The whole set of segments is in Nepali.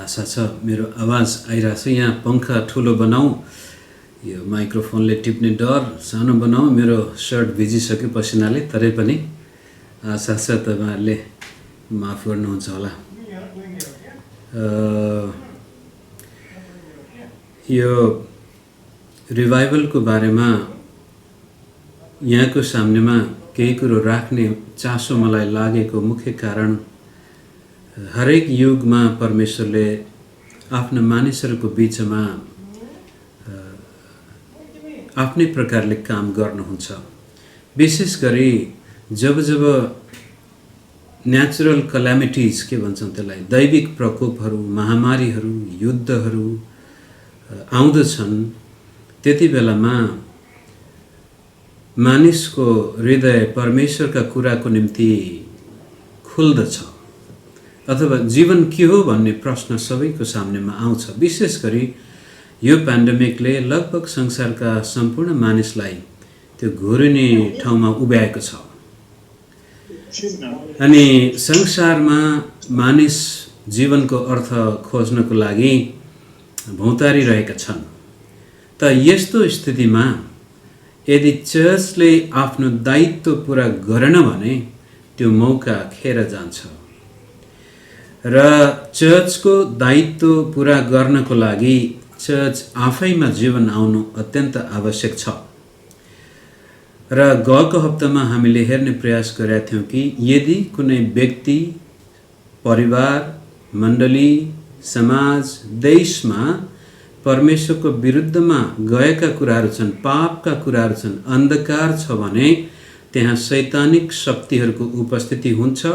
आशा छ मेरो आवाज आइरहेछ। यहाँ पंखा ठुलो बनाऊ, यो माइक्रोफोनले टिप्ने डर सानो बनाऊ। मेरो सर्ट भिजिसक्यो पसिनाले, तरै पनि आशा छ तपाईहरुले माफ गर्नुहुन्छ होला। यो रिभाइभलको बारेमा यहाँको सामनेमा केही कुरो राख्ने चासो मलाई लागेको मुख्य कारण हरेक युगमा परमेश्वरले आफ्ना मानिसहरूको बीचमा आफ्नै प्रकारले काम गर्नुहुन्छ। विशेष गरी जब जब नेचुरल कल्यामिटीज के भन्छन् त्यसलाई, दैविक प्रकोपहरू, महामारीहरू, युद्धहरू आउँदछन्, त्यति बेलामा मानिसको हृदय परमेश्वरका कुराको निम्ति खुल्दछ अथवा जीवन के हो भन्ने प्रश्न सबैको सामनेमा आउँछ। विशेष गरी यो पेन्डेमिकले लगभग संसारका सम्पूर्ण मानिसलाई त्यो घोरिने ठाउँमा उभ्याएको छ अनि संसारमा मानिस जीवनको अर्थ खोज्नको लागि भौतारिरहेका छन्। त यस्तो स्थितिमा यदि चर्चले आफ्नो दायित्व पूरा गरेन भने त्यो मौका खेर जान्छ र चर्चको दायित्व पूरा गर्नको लागि चर्च आफैमा जीवन आउनु अत्यन्त आवश्यक छ। र गएको हप्तामा हामीले हेर्ने प्रयास गरेका थियौं कि यदि कुनै व्यक्ति, परिवार, मण्डली, समाज, देशमा परमेश्वरको विरुद्धमा गएका कुराहरू छन्, पापका कुराहरू छन्, अन्धकार छ भने त्यहाँ शैतानिक शक्तिहरूको उपस्थिति हुन्छ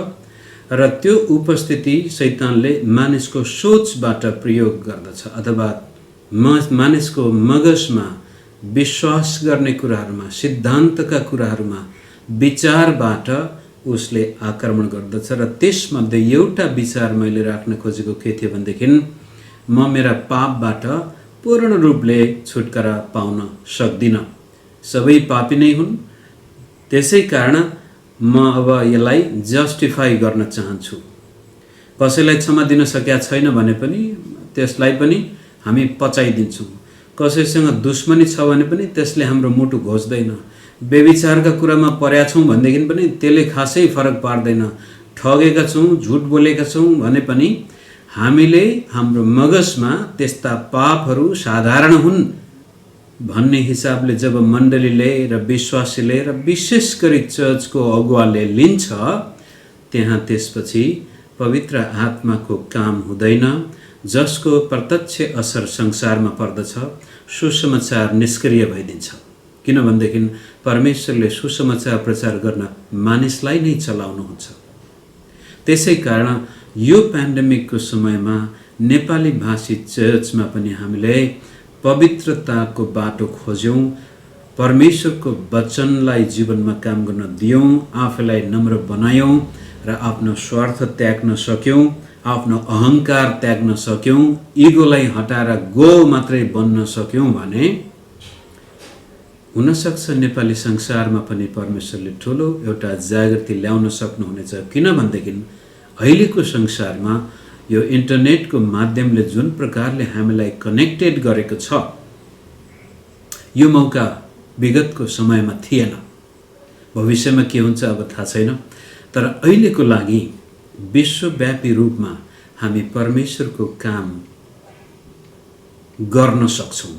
र त्यो उपस्थिति शैतानले मानिसको सोचबाट प्रयोग गर्दछ अथवा मानिसको मगजमा विश्वास गर्ने कुराहरूमा, सिद्धान्तका कुराहरूमा, विचारबाट उसले आक्रमण गर्दछ। र त्यसमध्ये एउटा विचार मैले राख्न खोजेको के थियो भनेदेखि म मेरा पापबाट पूर्ण रूपले छुटकारा पाउन सक्दिन, सबै पापी नै हुन्, त्यसै कारण म अब यसलाई जस्टिफाई गर्न चाहन्छु। कसैलाई क्षमा दिन सकेका छैन भने पनि त्यसलाई पनि हामी पचाइदिन्छौँ। कसैसँग दुश्मनी छ भने पनि त्यसले हाम्रो मुटु घोच्दैन। व्यभिचारका कुरामा पर्या छौँ भनेदेखि पनि त्यसले खासै फरक पार्दैन। ठगेका छौँ, झुट बोलेका छौँ भने पनि हामीले हाम्रो मगजमा त्यस्ता पापहरू साधारण हुन् भन्ने हिसाबले जब मण्डलीले र विश्वासीले र विशेष गरी चर्चको अगुवाले लिन्छ, त्यहाँ त्यसपछि पवित्र आत्माको काम हुँदैन, जसको प्रत्यक्ष असर संसारमा पर्दछ। सुसमाचार निष्क्रिय भइदिन्छ, किनभनेदेखि परमेश्वरले सुसमाचार प्रचार गर्न मानिसलाई नै चलाउनुहुन्छ। त्यसै कारण यो पेन्डेमिकको समयमा नेपाली भाषी चर्चमा पनि हामीले पवित्रताको बाटो खोज्यौं, परमेश्वरको वचनलाई जीवनमा काम गर्न दियौं, आफैलाई नम्र बनायौं र आफ्नो स्वार्थ त्याग्न सक्यौं, आफ्नो अहंकार त्याग्न सक्यौं, इगोलाई हटाएर गो मात्रै बन्न सक्यौं भने हुन सक्छ नेपाली संसारमा पनि परमेश्वरले ठूलो एउटा जागृति ल्याउन सक्नुहुनेछ। किनभनेदेखि अहिलेको संसारमा यो इन्टरनेटको माध्यमले जुन प्रकारले हामीलाई कनेक्टेड गरेको छ, यो मौका विगतको समयमा थिएन। भविष्यमा के हुन्छ अब थाहा छैन, तर अहिलेको लागि विश्वव्यापी रूपमा हामी परमेश्वरको काम गर्न सक्छौं।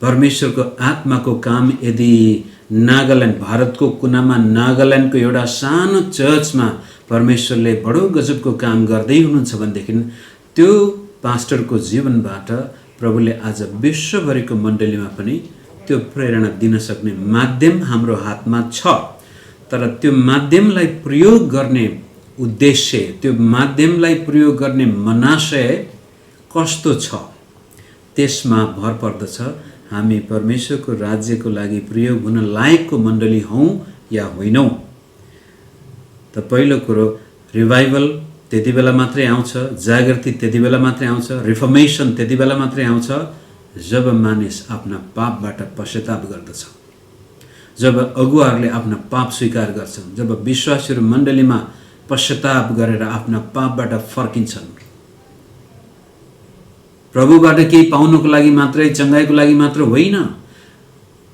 परमेश्वरको आत्माको काम यदि नागाल्यान्ड, भारतको कुनामा नागाल्यान्डको एउटा सानो चर्चमा परमेश्वरले बडो गजबको काम गर्दै हुनुहुन्छ भनेदेखि त्यो पास्टरको जीवनबाट प्रभुले आज विश्वभरिको मण्डलीमा पनि त्यो प्रेरणा दिन सक्ने माध्यम हाम्रो हातमा छ। तर त्यो माध्यमलाई प्रयोग गर्ने उद्देश्य, त्यो माध्यमलाई प्रयोग गर्ने मनाशय कस्तो छ, त्यसमा भर पर्दछ। हामी परमेश्वरको राज्यको लागि प्रयोग हुन लायकको मण्डली हौं या होइनौं। त पहिलो कुरो, रिभाइभल त्यति बेला मात्रै आउँछ, जागृति त्यति बेला मात्रै आउँछ, रिफर्मेसन त्यति बेला मात्रै आउँछ जब मानिस आफ्ना पापबाट पश्चाताप गर्दछ, जब अगुवाहरूले आफ्ना पाप स्वीकार गर्छन्, जब विश्वासीहरू मण्डलीमा पश्चाताप गरेर आफ्ना पापबाट फर्किन्छन्। प्रभुबाट केही पाउनको लागि मात्रै, चङ्गाइको लागि मात्र होइन,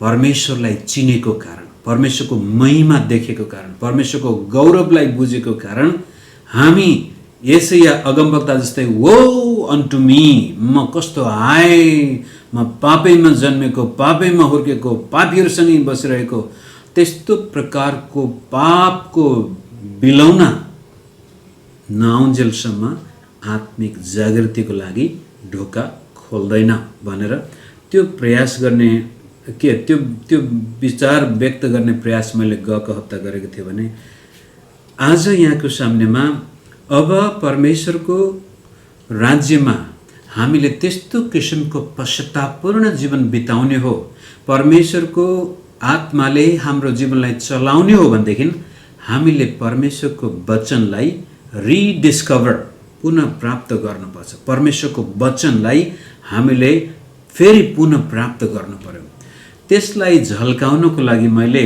परमेश्वरलाई चिनेको कारण, परमेश्वरको महिमा देखेको कारण, परमेश्वरको गौरवलाई बुझेको कारण हामी यसैया अगमवक्ता जस्तै वो अनटु मी, म कस्तो हाय, म पापैमा जन्मेको, पापैमा हुर्केको, पापीहरूसँगै बसिरहेको, त्यस्तो प्रकारको पापको बिलौना नआउन्जेलसम्म आत्मिक जागृतिको लागि ढोका खोल्दैन भनेर त्यो प्रयास गर्ने त्यो विचार व्यक्त गर्ने प्रयास मैले गएको हप्ता गरेको थिएँ भने आज यहाँको सामनेमा अब परमेश्वरको राज्यमा हामीले त्यस्तो किसिमको पश्चातापपूर्ण जीवन बिताउने हो, परमेश्वरको आत्माले हाम्रो जीवनलाई चलाउने हो भनेदेखि हामीले परमेश्वरको वचनलाई रिडिस्कभर, पुनः प्राप्त गर्नुपर्छ। परमेश्वरको वचनलाई हामीले फेरि पुनः प्राप्त गर्नु पर्यो। त्यसलाई झल्काउनको लागि मैले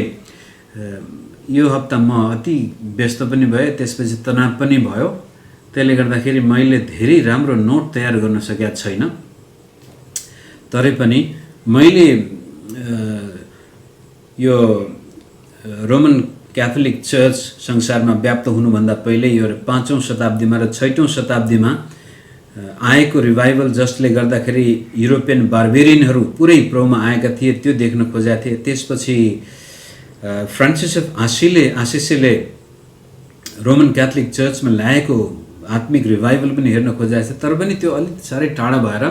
यो हप्ता म अति व्यस्त पनि भएँ, त्यसपछि तनाव पनि भयो। त्यसले गर्दाखेरि मैले धेरै राम्रो नोट तयार गर्न सकेका छैन। तरै पनि मैले यो रोमन क्याथोलिक चर्च संसारमा व्याप्त हुनुभन्दा पहिले यो 5औं शताब्दीमा र 6औं शताब्दीमा आएको रिभाइभल जसले गर्दाखेरि युरोपियन बार्बेरियनहरू पुरै प्रभुमा आएका थिए, त्यो देख्न खोजेका थिए। त्यसपछि फ्रान्सिस अफ आसिसीले रोमन क्याथोलिक चर्चमा ल्याएको आत्मिक रिभाइभल पनि हेर्न खोजेको छ। तर पनि त्यो अलिक साह्रै टाढा भएर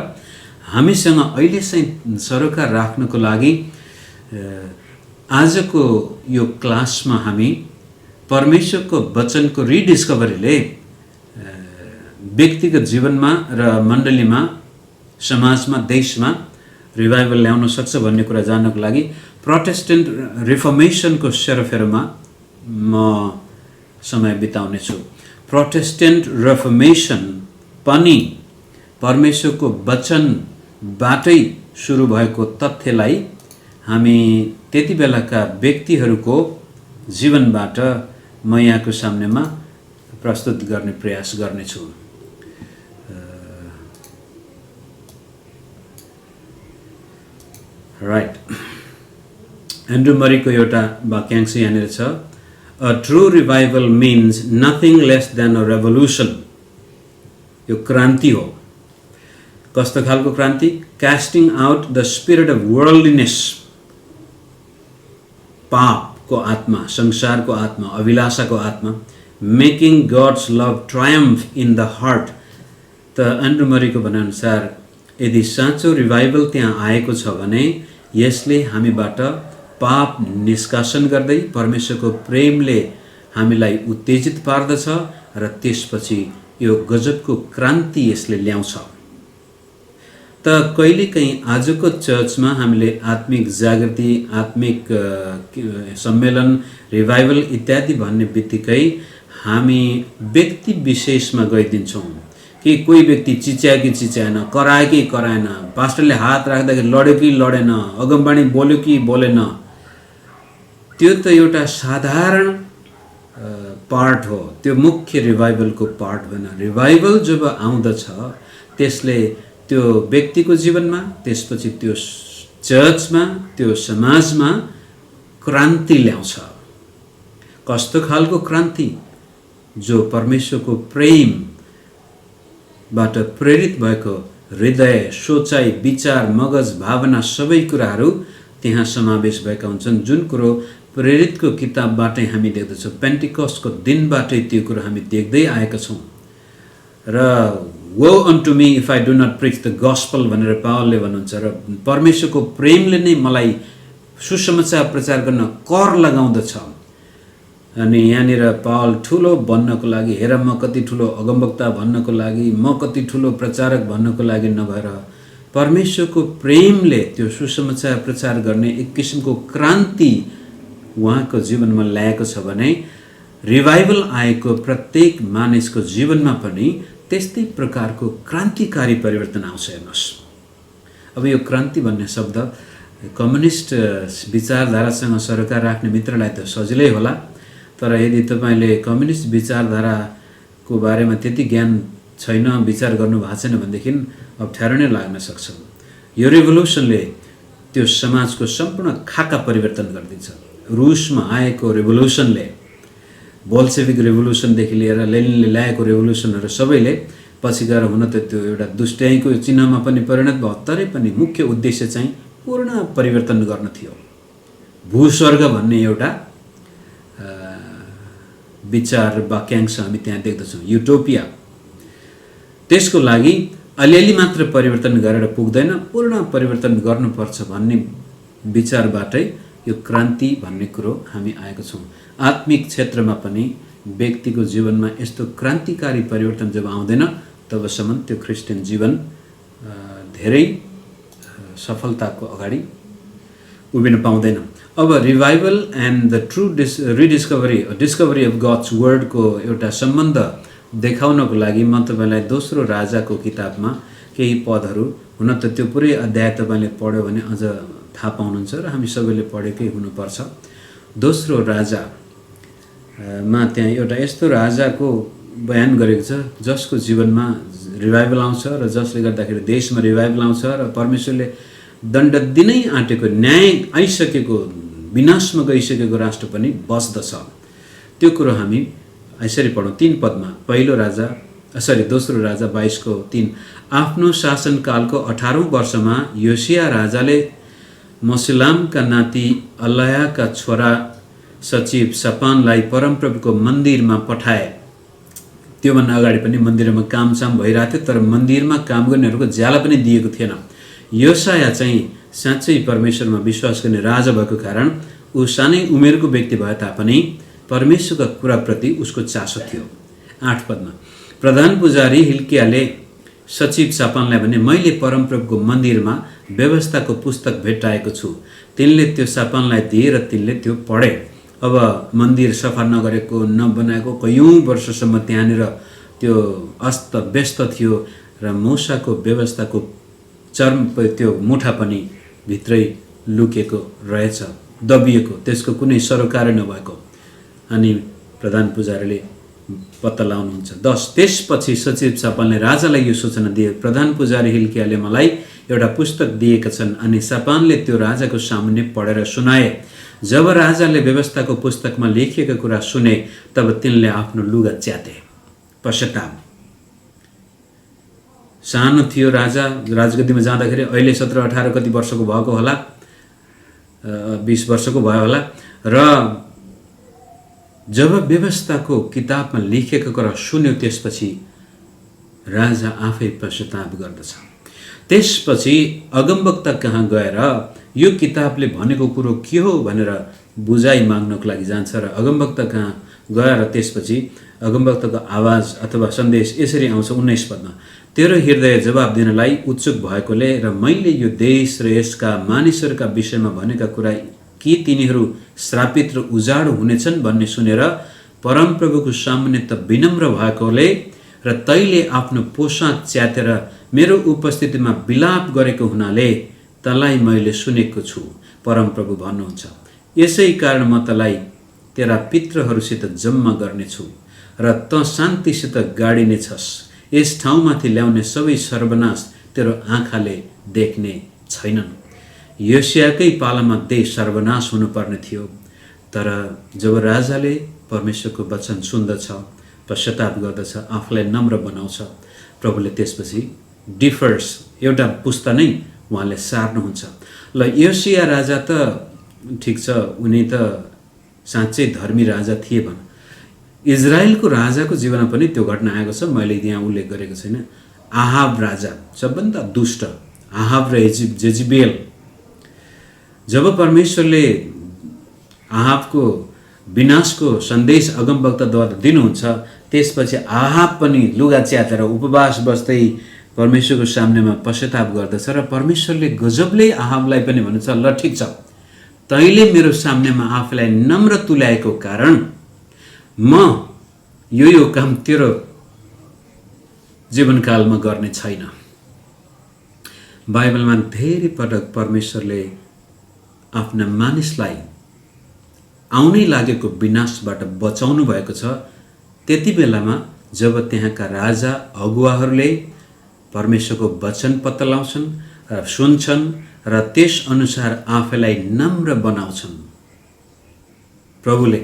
हामीसँग अहिले चाहिँ सरोकार राख्नको लागि आजको यो क्लासमा हामी परमेश्वरको वचनको रिडिस्कभरीले व्यक्तिगत जीवनमा र मण्डलीमा, समाजमा, देशमा रिभाइभल ल्याउन सक्छ भन्ने कुरा जान्नको लागि प्रोटेस्टेन्ट रिफर्मेसनको सेरोफेरोमा म समय बिताउने छु। प्रोटेस्टेन्ट रिफर्मेसन पनि परमेश्वरको वचनबाटै सुरु भएको तथ्यलाई हामी त्यति बेलाका व्यक्तिहरूको जीवनबाट म यहाँको सामनेमा प्रस्तुत गर्ने प्रयास गर्नेछु। राइट, एन्ड्रु मरीको एउटा वाक्यांश यहाँनिर छ, a true revival means nothing less than a revolution. यो क्रान्ति हो। कस्तो खालको क्रान्ति? Casting out the spirit of worldliness, पापको आत्मा, संसारको आत्मा, अभिलाषाको आत्मा, making God's love triumph in the heart. त एन्ड्रु मरीको भनाइअनुसार यदि साँचो रिभाइभल त्यहाँ आएको छ भने यसले हामीबाट पाप निष्कासन गर्दै परमेश्वरको प्रेमले हामीलाई उत्तेजित पार्दछ र त्यसपछि यो गजबको क्रान्ति यसले ल्याउँछ। त कहिलेकाहीँ आजको चर्चमा हामीले आत्मिक जागृति, आत्मिक सम्मेलन, रिभाइभल इत्यादि भन्ने बित्तिकै हामी व्यक्ति विशेषमा गइदिन्छौँ कि कोही व्यक्ति चिच्यायो कि चिच्याएन, करायो कि कराएन, पास्टरले हात राख्दाखेरि लड्यो कि लडेन, अगमबाणी बोल्यो कि बोलेन। त्यो त एउटा साधारण पार्ट हो, त्यो मुख्य रिभाइभलको पार्ट होइन। रिभाइभल जब आउँदछ त्यसले त्यो व्यक्तिको जीवनमा, त्यसपछि त्यो चर्चमा, त्यो समाजमा क्रान्ति ल्याउँछ। कस्तो खालको क्रान्ति? जो परमेश्वरको प्रेमबाट प्रेरित भएको हृदय, सोचाइ, विचार, मगज, भावना सबै कुराहरू त्यहाँ समावेश भएका हुन्छन्। जुन कुरो प्रेरितको किताबबाटै हामी देख्दछौँ, पेन्टिकस्टको दिनबाटै त्यो कुरो हामी देख्दै आएका छौँ। र woe unto me if I do not preach the gospel भनेर पावलले भन्नुहुन्छ। र परमेश्वरको प्रेमले नै मलाई सुसमाचार प्रचार गर्न कर लगाउँदछ। अनि यहाँनिर पावल ठुलो भन्नको लागि, हेर म कति ठुलो अगमवक्ता भन्नको लागि, म कति ठुलो प्रचारक भन्नको लागि नभएर परमेश्वरको प्रेमले त्यो सुसमाचार प्रचार गर्ने एक किसिमको क्रान्ति उहाँको जीवनमा ल्याएको छ भने रिभाइभल आएको प्रत्येक मानिसको जीवनमा पनि त्यस्तै प्रकारको क्रान्तिकारी परिवर्तन आउँछ। हेर्नुहोस्, अब यो क्रान्ति भन्ने शब्द कम्युनिस्ट विचारधारासँग सरोकार राख्ने मित्रलाई त सजिलै होला, तर यदि तपाईँले कम्युनिस्ट विचारधाराको बारेमा त्यति ज्ञान छैन, विचार गर्नु भएको छैन भनेदेखि अप्ठ्यारो नै लाग्न सक्छ। यो रेभोल्युसनले त्यो समाजको सम्पूर्ण खाका परिवर्तन गरिदिन्छ। रुसमा आएको रेभोल्युसनले, बोल्सेविक रेभोल्युसनदेखि लिएर लेनिनले ल्याएको रेभोल्युसनहरू सबैले पछि गएर हुन त त्यो एउटा दुष्टाइको चिन्हमा पनि परिणत भयो, तरै पनि मुख्य उद्देश्य चाहिँ पूर्ण परिवर्तन गर्न थियो। भूस्वर्ग भन्ने एउटा विचार वाक्यांश हामी त्यहाँ देख्दछौँ, युटोपिया। त्यसको लागि अलिअलि मात्र परिवर्तन गरेर पुग्दैन, पूर्ण परिवर्तन गर्नुपर्छ भन्ने विचारबाटै यो क्रान्ति भन्ने कुरो हामी आएको छौँ। आत्मिक क्षेत्रमा पनि व्यक्तिको जीवनमा यस्तो क्रान्तिकारी परिवर्तन जब आउँदैन तबसम्म त्यो क्रिस्चियन जीवन धेरै सफलताको अगाडि उभिन पाउँदैन। अब revival and the true discovery of God's वर्डको एउटा सम्बन्ध देखाउनको लागि म तपाईँलाई दोस्रो राजाको किताबमा केही पदहरू, हुन त त्यो पुरै अध्याय तपाईँले पढ्यो भने अझ थाहा पाउनुहुन्छ र हामी सबैले पढेकै हुनुपर्छ। दोस्रो राजामा त्यहाँ एउटा यस्तो राजाको बयान गरेको छ जसको जीवनमा रिभाइभल आउँछ र जसले गर्दाखेरि देशमा रिभाइभल आउँछ र परमेश्वरले दण्ड दिनै आँटेको, न्याय आइसकेको, विनाशमा गइसकेको राष्ट्र पनि बस्दछ। त्यो कुरो हामी यसरी पढौँ 3 पदमा। दोस्रो राजा 22:3। आफ्नो शासनकालको 18औं वर्षमा योसिया राजाले मसुलामका नाति अलायाका छोरा सचिव सपानलाई परमप्रभुको मन्दिरमा पठाए। त्योभन्दा अगाडि पनि मन्दिरमा कामसाम भइरहेको थियो, तर मन्दिरमा काम गर्नेहरूको ज्याला पनि दिएको थिएन। योसाया चाहिँ साँच्चै परमेश्वरमा विश्वास गर्ने राजा भएको कारण ऊ सानै उमेरको व्यक्ति भए तापनि परमेश्वरका कुराप्रति उसको चासो थियो। 8 पदमा। प्रधान पुजारी हिल्कियाले सचिव सपानलाई भने, मैले परमप्रभुको मन्दिरमा व्यवस्थाको पुस्तक भेट्टाएको छु। तिनले त्यो सपानलाई दिए र तिनले त्यो पढे। अब मन्दिर सफा नगरेको, नबनाएको कयौँ वर्षसम्म त्यहाँनिर त्यो अस्त व्यस्त थियो र मूसाको व्यवस्थाको त्यो मुठा पनि भित्रै लुकेको रहेछ, दबिएको, त्यसको कुनै सरोकार नभएको। अनि प्रधान पुजारीले पत्ता लगाउनुहुन्छ। 10। त्यसपछि सचिव सपानले राजालाई यो सूचना दिए, प्रधान पुजारी हिल्कियाले मलाई एउटा पुस्तक दिएका छन्। अनि सपानले त्यो राजाको सामुन्ने पढेर सुनाए। जब राजाले व्यवस्थाको पुस्तकमा लेखिएका कुरा सुने तब तिनले आफ्नो लुगा च्याते। पश्चाताप। सानो थियो राजा, राजगद्दीमा जाँदाखेरि अहिले 17-18 कति वर्षको भएको होला, 20 वर्षको भयो होला। र जब व्यवस्थाको किताबमा लेखिएको कुरा सुन्यो त्यसपछि राजा आफै पश्चाताप गर्दछ। त्यसपछि अगमवक्ता कहाँ गएर यो किताबले भनेको कुरो के हो भनेर बुझाइ माग्नको लागि जान्छ र अगमवक्ता कहाँ गएर त्यसपछि अगमवक्ताको आवाज अथवा सन्देश यसरी आउँछ 19 पदमा। तेरो हृदय जवाब दिनलाई उत्सुक भएकोले र मैले यो देश र यसका मानिसहरूका विषयमा भनेका कुरा कि तिनीहरू श्रापित र उजाडो हुनेछन् भन्ने सुनेर परमप्रभुको सामुन्ने त विनम्र भएकोले र तैले आफ्नो पोसाक च्यातेर मेरो उपस्थितिमा विलाप गरेको हुनाले तँलाई मैले सुनेको छु, परमप्रभु भन्नुहुन्छ। यसै कारण म तँलाई तेरा पितृहरूसित जम्मा गर्नेछु र तँ शान्तिसित गाडिनेछस्। यस ठाउँमाथि ल्याउने सबै सर्वनाश तेरो आँखाले देख्ने छैनन्। योसियाकै पालामा देश सर्वनाश हुनुपर्ने थियो, तर जब राजाले परमेश्वरको वचन सुन्दछ, पश्चाताप गर्दछ, आफूलाई नम्र बनाउँछ, प्रभुले त्यसपछि डिफर्स एउटा पुस्ता नै उहाँले सार्नुहुन्छ। ल योसिया राजा त ठिक छ, उनी त साँच्चै धर्मी राजा थिए भन। इजरायलको राजाको जीवनमा पनि त्यो घटना आएको छ, मैले यहाँ उल्लेख गरेको छैन। आहाब राजा सबभन्दा दुष्ट, आहाब र जेजिबेल। जब परमेश्वरले आहाबको विनाशको सन्देश अगमवक्ताद्वारा दिनुहुन्छ त्यसपछि आहाब पनि लुगा च्यातेर उपवास बस्दै परमेश्वरको सामनेमा पश्चाताप गर्दछ र परमेश्वरले गजबले आहाबलाई पनि भन्छ, ल ठिक छ, तैले मेरो सामनेमा आफूलाई नम्र तुल्याएको कारण म यो काम तेरो जीवनकालमा गर्ने छैन। बाइबलमा धेरै पटक परमेश्वरले आफ्ना मानिसलाई आउनै लागेको विनाशबाट बचाउनु भएको छ, त्यति बेलामा जब त्यहाँका राजा अगुवाहरूले परमेश्वरको वचन पत्ता लगाउँछन् र सुन्छन् र त्यस अनुसार आफैलाई नम्र बनाउँछन्, प्रभुले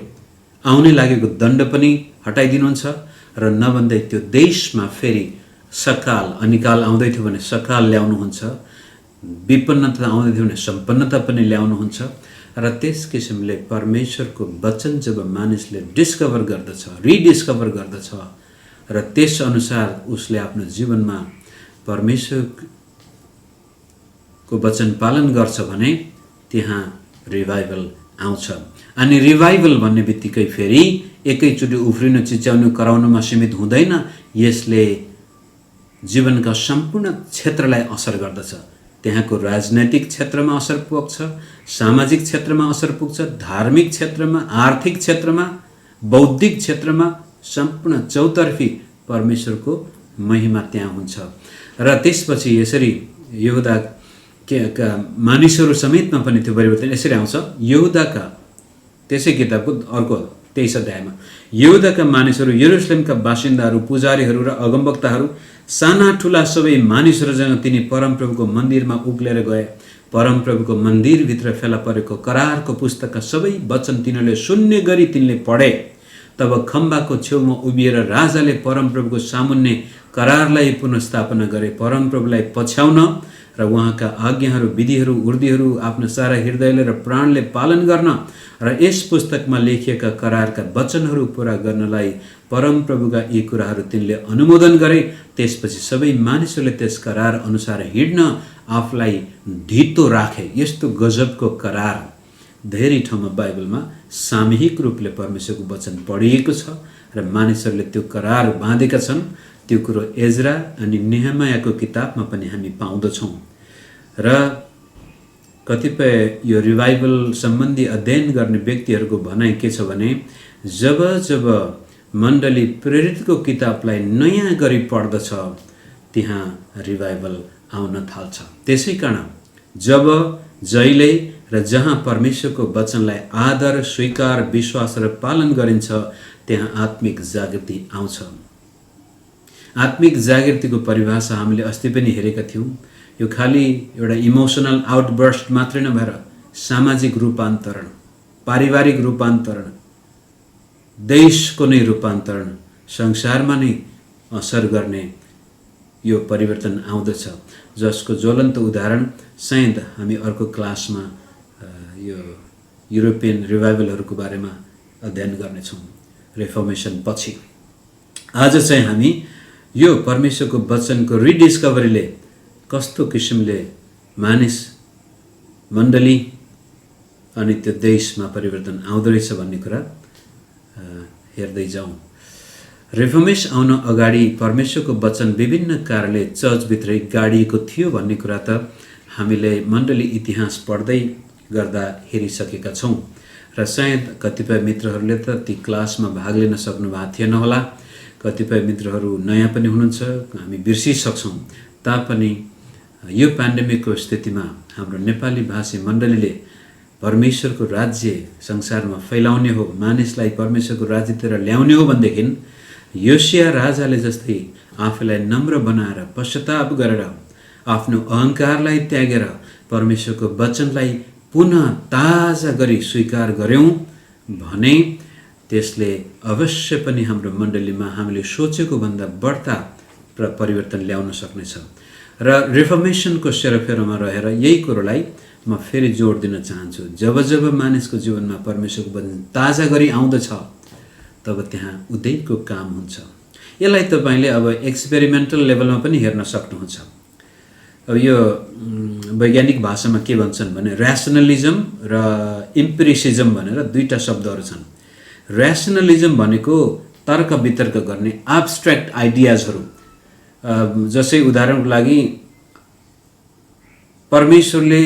आउनै लागेको दण्ड पनि हटाइदिनुहुन्छ र नभन्दै त्यो देशमा फेरि सकाल, अनिकाल आउँदै थियो भने सकाल ल्याउनुहुन्छ, विपन्नता आउँदै थियो भने सम्पन्नता पनि ल्याउनुहुन्छ। र त्यस किसिमले परमेश्वरको वचन जब मानिसले डिस्कभर गर्दछ, रिडिस्कभर गर्दछ र त्यस अनुसार उसले आफ्नो जीवनमा परमेश्वरको वचन पालन गर्छ भने त्यहाँ रिभाइभल आउँछ। अनि रिभाइभल भन्ने बित्तिकै फेरि एकैचोटि उफ्रिनु, चिच्याउनु, कराउनुमा सीमित हुँदैन। यसले जीवनका सम्पूर्ण क्षेत्रलाई असर गर्दछ। त्यहाँको राजनैतिक क्षेत्रमा असर पुग्छ, सामाजिक क्षेत्रमा असर पुग्छ, धार्मिक क्षेत्रमा, आर्थिक क्षेत्रमा, बौद्धिक क्षेत्रमा, सम्पूर्ण चौतर्फी परमेश्वरको महिमा त्यहाँ हुन्छ। र त्यसपछि यसरी यहूदाका मानिसहरू समेतमा पनि त्यो परिवर्तन यसरी आउँछ। यहूदाका त्यसै किताबको अर्को 23 अध्यायमा यहूदाका मानिसहरू, यरुशलेमका बासिन्दाहरू, पुजारीहरू र अगमवक्ताहरू, साना ठुला सबै मानिसहरूसँग तिनी परमप्रभुको मन्दिरमा उक्लेर गए। परमप्रभुको मन्दिरभित्र फेला परेको करारको पुस्तकका सबै वचन तिनीहरूले सुन्ने गरी तिनले पढे। तब खम्बाको छेउमा उभिएर राजाले परमप्रभुको सामुन्ने करारलाई पुनर्स्थापना गरे। परमप्रभुलाई पछ्याउन र उहाँका आज्ञाहरू, विधिहरू, उर्दीहरू आफ्नो सारा हृदयले र प्राणले पालन गर्न र यस पुस्तकमा लेखिएका करारका वचनहरू पूरा गर्नलाई परमप्रभुका यी कुराहरू तिनले अनुमोदन गरे। त्यसपछि सबै मानिसहरूले त्यस करार अनुसार हिँड्न आफूलाई ढितो राखे। यस्तो गजबको करार धेरै ठाउँमा बाइबलमा सामूहिक रूपले परमेश्वरको वचन पढिएको छ र मानिसहरूले त्यो करार बाँधेका छन्। त्यो कुरो एजरा अनि नेहमायाको किताबमा पनि हामी पाउँदछौँ। र कतिपय यो रिभाइभल सम्बन्धी अध्ययन गर्ने व्यक्तिहरूको भनाइ के छ भने जब जब मण्डली प्रेरितको किताबलाई नयाँ गरी पढ्दछ त्यहाँ रिभाइभल आउन थाल्छ। त्यसै कारण जब, जहिले र जहाँ परमेश्वरको वचनलाई आदर, स्वीकार, विश्वास र पालन गरिन्छ त्यहाँ आत्मिक जागृति आउँछ। आत्मिक जागृतिको परिभाषा हामीले अस्ति पनि हेरेका थियौँ। यो खालि एउटा इमोसनल आउटबर्स्ट मात्रै नभएर सामाजिक रूपान्तरण, पारिवारिक रूपान्तरण, देशको नै रूपान्तरण, संसारमा नै असर गर्ने यो परिवर्तन आउँदछ, जसको ज्वलन्त उदाहरण सायद हामी अर्को क्लासमा यो युरोपियन रिभाइभलहरूको बारेमा अध्ययन गर्नेछौँ, रिफर्मेसन पछि। आज चाहिँ हामी यो परमेश्वरको वचनको रिडिस्कभरीले कस्तो किसिमले मानिस, मण्डली अनि त्यो देशमा परिवर्तन आउँदो रहेछ भन्ने कुरा हेर्दै जाउँ। रिफर्मेसन आउन अगाडि परमेश्वरको वचन विभिन्न कारणले चर्चभित्रै गाडिएको थियो भन्ने कुरा त हामीले मण्डली इतिहास पढ्दै गर्दा हेरिसकेका छौँ र सायद कतिपय मित्रहरूले त ती क्लासमा भाग लिन सक्नु भएको थिएन होला। कतिपय मित्रहरू नयाँ पनि हुनुहुन्छ, हामी बिर्सिसक्छौँ। तापनि यो पेन्डेमिकको स्थितिमा हाम्रो नेपाली भाषी मण्डलीले परमेश्वरको राज्य संसारमा फैलाउने हो, मानिसलाई परमेश्वरको राज्यतिर ल्याउने हो भनेदेखि योसिया राजाले जस्तै आफूलाई नम्र बनाएर पश्चाताप गरेर आफ्नो अहङ्कारलाई त्यागेर परमेश्वरको वचनलाई पुनः ताजा गरी स्वीकार गर्यौँ भने त्यसले अवश्य पनि हाम्रो मण्डलीमा हामीले सोचेको भन्दा बढ्ता परिवर्तन ल्याउन सक्नेछ। र रिफर्मेसनको सेरोफेरोमा रहेर यही कुरोलाई म फेरि जोड दिन चाहन्छु। जब जब मानिसको जीवनमा परमेश्वरको वचन ताजा गरी आउँदछ तब त्यहाँ उद्धारको काम हुन्छ। यसलाई तपाईँले अब एक्सपेरिमेन्टल लेभलमा पनि हेर्न सक्नुहुन्छ। अब यो वैज्ञानिक भाषामा के भन्छन् भने ऱ्यासनलिजम र इम्पिरिसिजम भनेर दुईटा शब्दहरू छन्। ऱ्यासनलिजम भनेको तर्क वितर्क गर्ने एब्स्ट्र्याक्ट आइडियाजहरू, जसै उदाहरणको लागि परमेश्वरले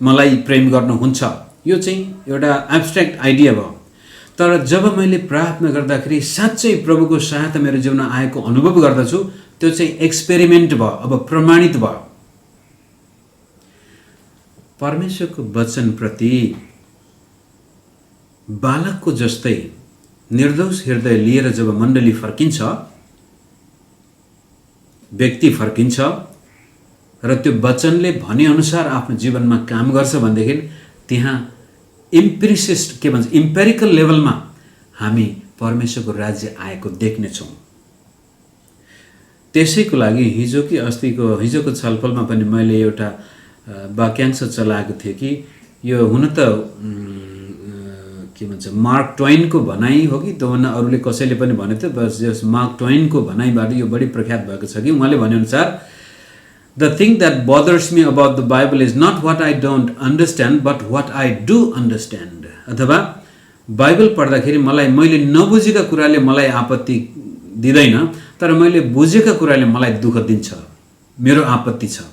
मलाई प्रेम गर्नुहुन्छ, यो चाहिँ एउटा एब्स्ट्र्याक्ट आइडिया भयो। तर जब मैले प्रार्थना गर्दाखेरि साँच्चै प्रभुको सहायता मेरो जीवनमा आएको अनुभव गर्दछु, त्यो चाहिँ एक्सपेरिमेन्ट भयो, अब प्रमाणित भयो। परमेश्वरको वचनप्रति बालकको जस्तै निर्दोष हृदय लिएर जब मण्डली फर्किन्छ, व्यक्ति फर्किन्छ र त्यो वचनले भनेअनुसार आफ्नो जीवनमा काम गर्छ भनेदेखि त्यहाँ इम्पेरिकल लेभलमा हामी परमेश्वरको राज्य आएको देख्नेछौँ। त्यसैको लागि हिजोको छलफलमा पनि मैले एउटा वाक्यांश चलाएको थिएँ कि यो हुन त मार्क ट्वेनको भनाइ हो कि त्योभन्दा अरूले कसैले पनि भने थियो, बस जस मार्क ट्वेनको भनाइबाट यो बढी प्रख्यात भएको छ कि उहाँले भनेअनुसार the thing that bothers me about the Bible is not what I don't understand but what I do understand. अथवा बाइबल पढ्दाखेरि मैले नबुझेका कुराले मलाई आपत्ति दिँदैन, तर मैले बुझेका कुराले मलाई दुःख दिन्छ, मेरो आपत्ति छ।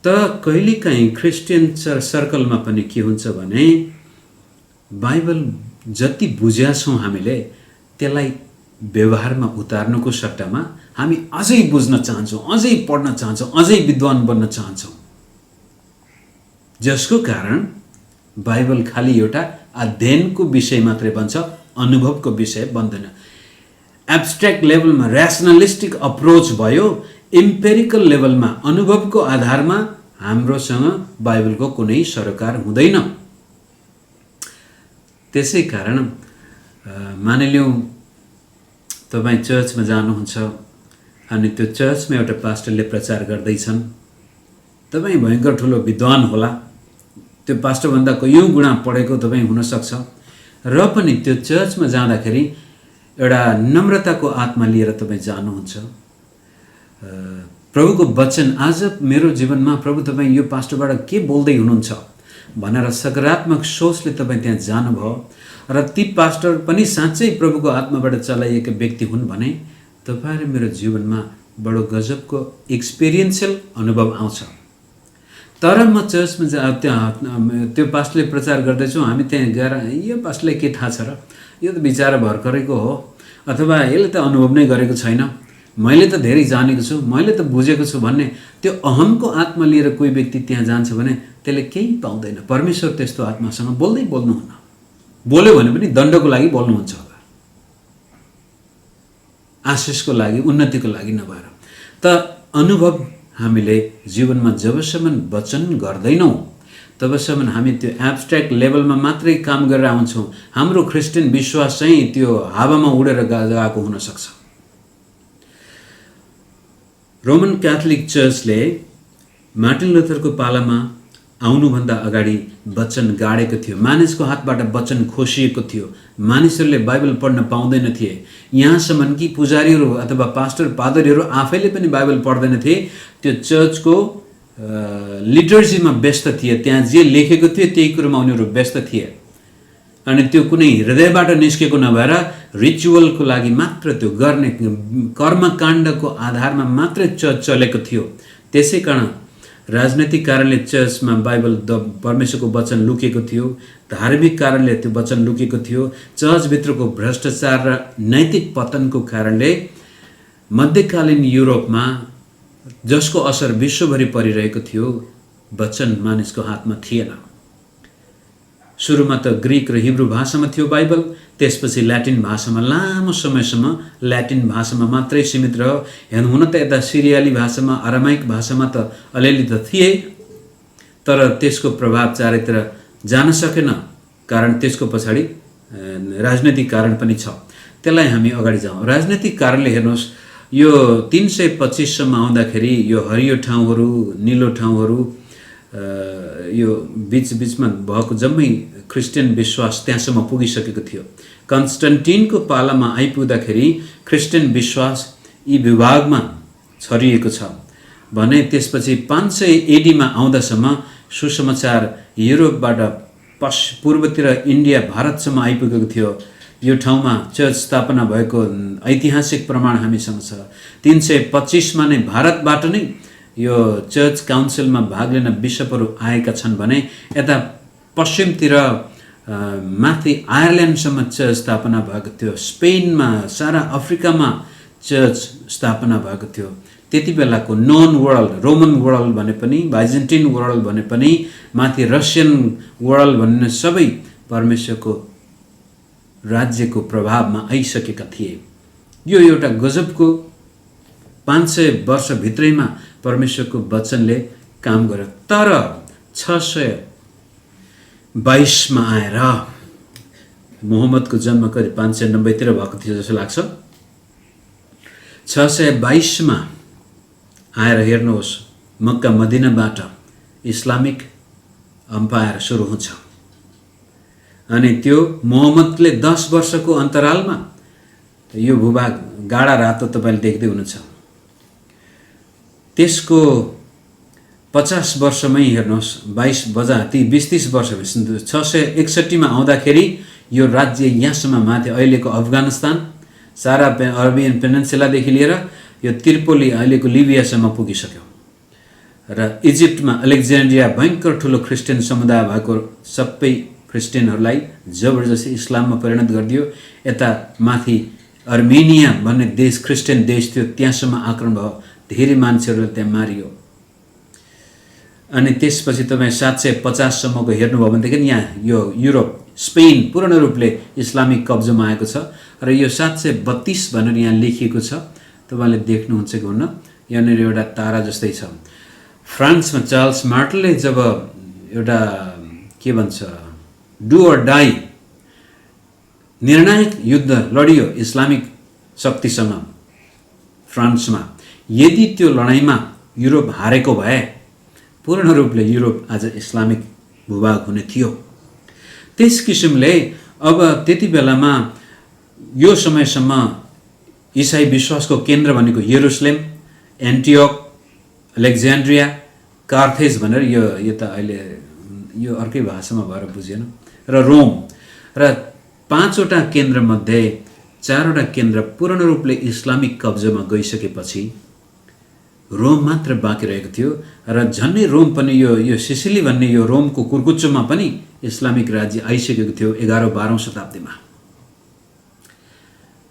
त कहिलेकाहीँ क्रिस्चियन सर्कलमा पनि के हुन्छ भने बाइबल जति बुझेका छौँ हामीले त्यसलाई व्यवहारमा उतार्नुको सट्टामा हामी अझै बुझ्न चाहन्छौँ, अझै पढ्न चाहन्छौँ, अझै विद्वान बन्न चाहन्छौँ, जसको कारण बाइबल खालि एउटा अध्ययनको विषय मात्रै बन्छ, अनुभवको विषय बन्दैन। एब्स्ट्र्याक्ट लेभलमा ऱ्यासनलिस्टिक अप्रोच भयो, इम्पेरिकल लेभलमा अनुभवको आधारमा हाम्रोसँग बाइबलको कुनै सरोकार हुँदैन। त्यसै कारण मानिलिउँ तपाईँ चर्चमा जानुहुन्छ अनि त्यो चर्चमा एउटा पास्टरले प्रचार गर्दैछन्, तपाईँ भयङ्कर ठुलो विद्वान होला, त्यो पास्टरभन्दा कयौँ गुणा पढेको तपाईँ हुनसक्छ, र पनि त्यो चर्चमा जाँदाखेरि एउटा नम्रताको आत्मा लिएर तपाईँ जानुहुन्छ। प्रभुको वचन आज मेरो जीवनमा प्रभु तपाईँ यो पास्टरबाट के बोल्दै हुनुहुन्छ भनेर सकारात्मक सोचले तपाईँ त्यहाँ जानुभयो र ती पास्टर पनि साँच्चै प्रभुको आत्माबाट चलाइएका व्यक्ति हुन् भने तपाईँ मेरो जीवनमा बडो गजबको एक्सपिरियन्सियल अनुभव आउँछ। तर म चर्चमा त्यो पास्टरले प्रचार गर्दैछु, हामी त्यहाँ गएर यो पास्टरलाई के थाहा छ र, यो त बिचारा भर्खरैको हो, अथवा यसले त अनुभव नै गरेको छैन, मैले त धेरै जानेको छु, मैले त बुझेको छु भन्ने त्यो अहमको आत्मा लिएर कोही व्यक्ति त्यहाँ जान्छ भने त्यसले केही पाउँदैन। परमेश्वर त्यस्तो आत्मासँग बोल्नुहुन्न, बोल्यो भने पनि दण्डको लागि बोल्नुहुन्छ होला, आशिषको लागि, उन्नतिको लागि नभएर। त अनुभव हामीले जीवनमा जबसम्म वचन गर्दैनौँ तबसम्म हामी त्यो एब्स्ट्र्याक्ट लेभलमा मात्रै काम गरेर आउँछौँ। हाम्रो क्रिस्चियन विश्वास चाहिँ त्यो हावामा उडेर गएको हुनसक्छ। रोमन क्याथोलिक चर्चले मार्टिन लुथरको पालामा आउनुभन्दा अगाडि वचन गाडेको थियो, मानिसको हातबाट वचन खोसिएको थियो, मानिसहरूले बाइबल पढ्न पाउँदैन थिए, यहाँसम्म कि पुजारीहरू अथवा पास्टर पादरीहरू आफैले पनि बाइबल पढ्दैन थिए, त्यो चर्चको लिटर्जीमा व्यस्त थिए, त्यहाँ जे लेखेको थियो त्यही कुरोमा उनीहरू व्यस्त थिए, अनि त्यो कुनै हृदयबाट निस्केको नभएर रिचुअलको लागि मात्र त्यो गर्ने कर्मकाण्डको आधारमा मात्रै चर्च चलेको थियो। त्यसै कारण राजनैतिक कारणले चर्चमा बाइबल परमेश्वरको वचन लुकेको थियो, धार्मिक कारणले त्यो वचन लुकेको थियो, चर्चभित्रको भ्रष्टाचार र नैतिक पतनको कारणले मध्यकालीन युरोपमा जसको असर विश्वभरि परिरहेको थियो, वचन मानिसको हातमा थिएन। सुरुमा त ग्रिक र हिब्रू भाषामा थियो बाइबल, त्यसपछि ल्याटिन भाषामा लामो समयसम्म ल्याटिन भाषामा मात्रै सीमित रह्यो। हुन त यता सिरियाली भाषामा, अरामाइक भाषामा त अलिअलि त थिए, तर त्यसको प्रभाव चारैतिर जान सकेन, कारण त्यसको पछाडि राजनैतिक कारण पनि छ। त्यसलाई हामी अगाडि जाउँ। राजनैतिक कारणले हेर्नुहोस्, यो 325 सम्म आउँदाखेरि यो हरियो ठाउँहरू, निलो ठाउँहरू, यो बीचमा भएको जम्मै क्रिस्चियन विश्वास त्यहाँसम्म पुगिसकेको थियो। कन्स्टेन्टिनको पालामा आइपुग्दाखेरि क्रिस्चियन विश्वास यी विभागमा छरिएको छ भने त्यसपछि 500 एडीमा आउँदासम्म सुसमाचार युरोपबाट पूर्वतिर इन्डिया, भारतसम्म आइपुगेको थियो। यो ठाउँमा चर्च स्थापना भएको ऐतिहासिक प्रमाण हामीसँग छ। 325मा नै भारतबाट नै यो चर्च काउन्सिलमा भाग लिन बिसपहरू आएका छन् भने यता पश्चिमतिर माथि आयरल्यान्डसम्म चर्च स्थापना भएको थियो, स्पेनमा, सारा अफ्रिकामा चर्च स्थापना भएको थियो। त्यति बेलाको नन वर्ल्ड, रोमन वर्ल्ड भने पनि, बाइजेन्टिन वर्ल्ड भने पनि, माथि रसियन वर्ल्ड भन्ने सबै परमेश्वरको राज्यको प्रभावमा आइसकेका थिए। यो एउटा गजबको 500 वर्षभित्रैमा परमेश्वरको वचनले काम गर्यो। तर 622 मा आएर मोहम्मदको जन्म करिब 590 तिर भएको थियो जस्तो लाग्छ। 622 मा आएर हेर्नुहोस्, मक्का मदिनाबाट इस्लामिक अम्पायर सुरु हुन्छ। अनि त्यो मोहम्मदले 10 वर्षको अन्तरालमा यो भूभाग गाढा रातो तपाईले देख्दै हुनुहुन्छ। त्यसको 50 वर्षमै हेर्नुहोस्, 22 बजा ती 20-30 वर्ष 661 मा आउँदाखेरि यो राज्य यहाँसम्म माथि अहिलेको अफगानिस्तान, सारा अरेबियन पेनिन्सुलादेखि लिएर यो त्रिपोली अहिलेको लिबियासम्म पुगिसक्यो। र इजिप्टमा अलेक्जेन्ड्रिया भयङ्कर ठुलो क्रिस्चियन समुदाय भएको सबै क्रिस्चियनहरूलाई जबरजस्ती इस्लाममा परिणत गरिदियो। यता माथि अर्मेनिया भन्ने देश क्रिस्चियन देश थियो, त्यहाँसम्म आक्रमण भयो, धेरै मान्छेहरूलाई त्यहाँ मारियो। अनि त्यसपछि तपाईँ 750 सम्मको हेर्नुभयो भनेदेखि यहाँ यो युरोप स्पेन पूर्ण रूपले इस्लामिक कब्जामा आएको छ। र यो 732 भनेर यहाँ लेखिएको छ, तपाईँले देख्नुहुन्छ कि हुन्न, यहाँनिर एउटा तारा जस्तै छ। फ्रान्समा चार्ल्स मार्टलले जब एउटा के भन्छ डु अर डाई निर्णायक युद्ध लडियो इस्लामिक शक्तिसँग फ्रान्समा, यदि त्यो लडाइँमा युरोप हारेको भए पूर्ण रूपले युरोप आज इस्लामिक भूभाग हुने थियो। त्यस किसिमले अब त्यति बेलामा यो समयसम्म इसाई विश्वासको केन्द्र भनेको यरुसलेम, एन्टियोक, अलेक्जेन्ड्रिया, कार्थेज भनेर यो त अहिले यो अर्कै भाषामा भएर बुझेन, र रोम, र 5वटा केन्द्रमध्ये 4वटा केन्द्र पूर्ण रूपले इस्लामिक कब्जामा गइसकेपछि रोम मात्र बाँकी रहेको थियो। र झन्डै रोम पनि यो सिसिली भन्ने यो रोमको कुर्कुच्चोमा पनि इस्लामिक राज्य आइसकेको थियो 11-12औं शताब्दीमा।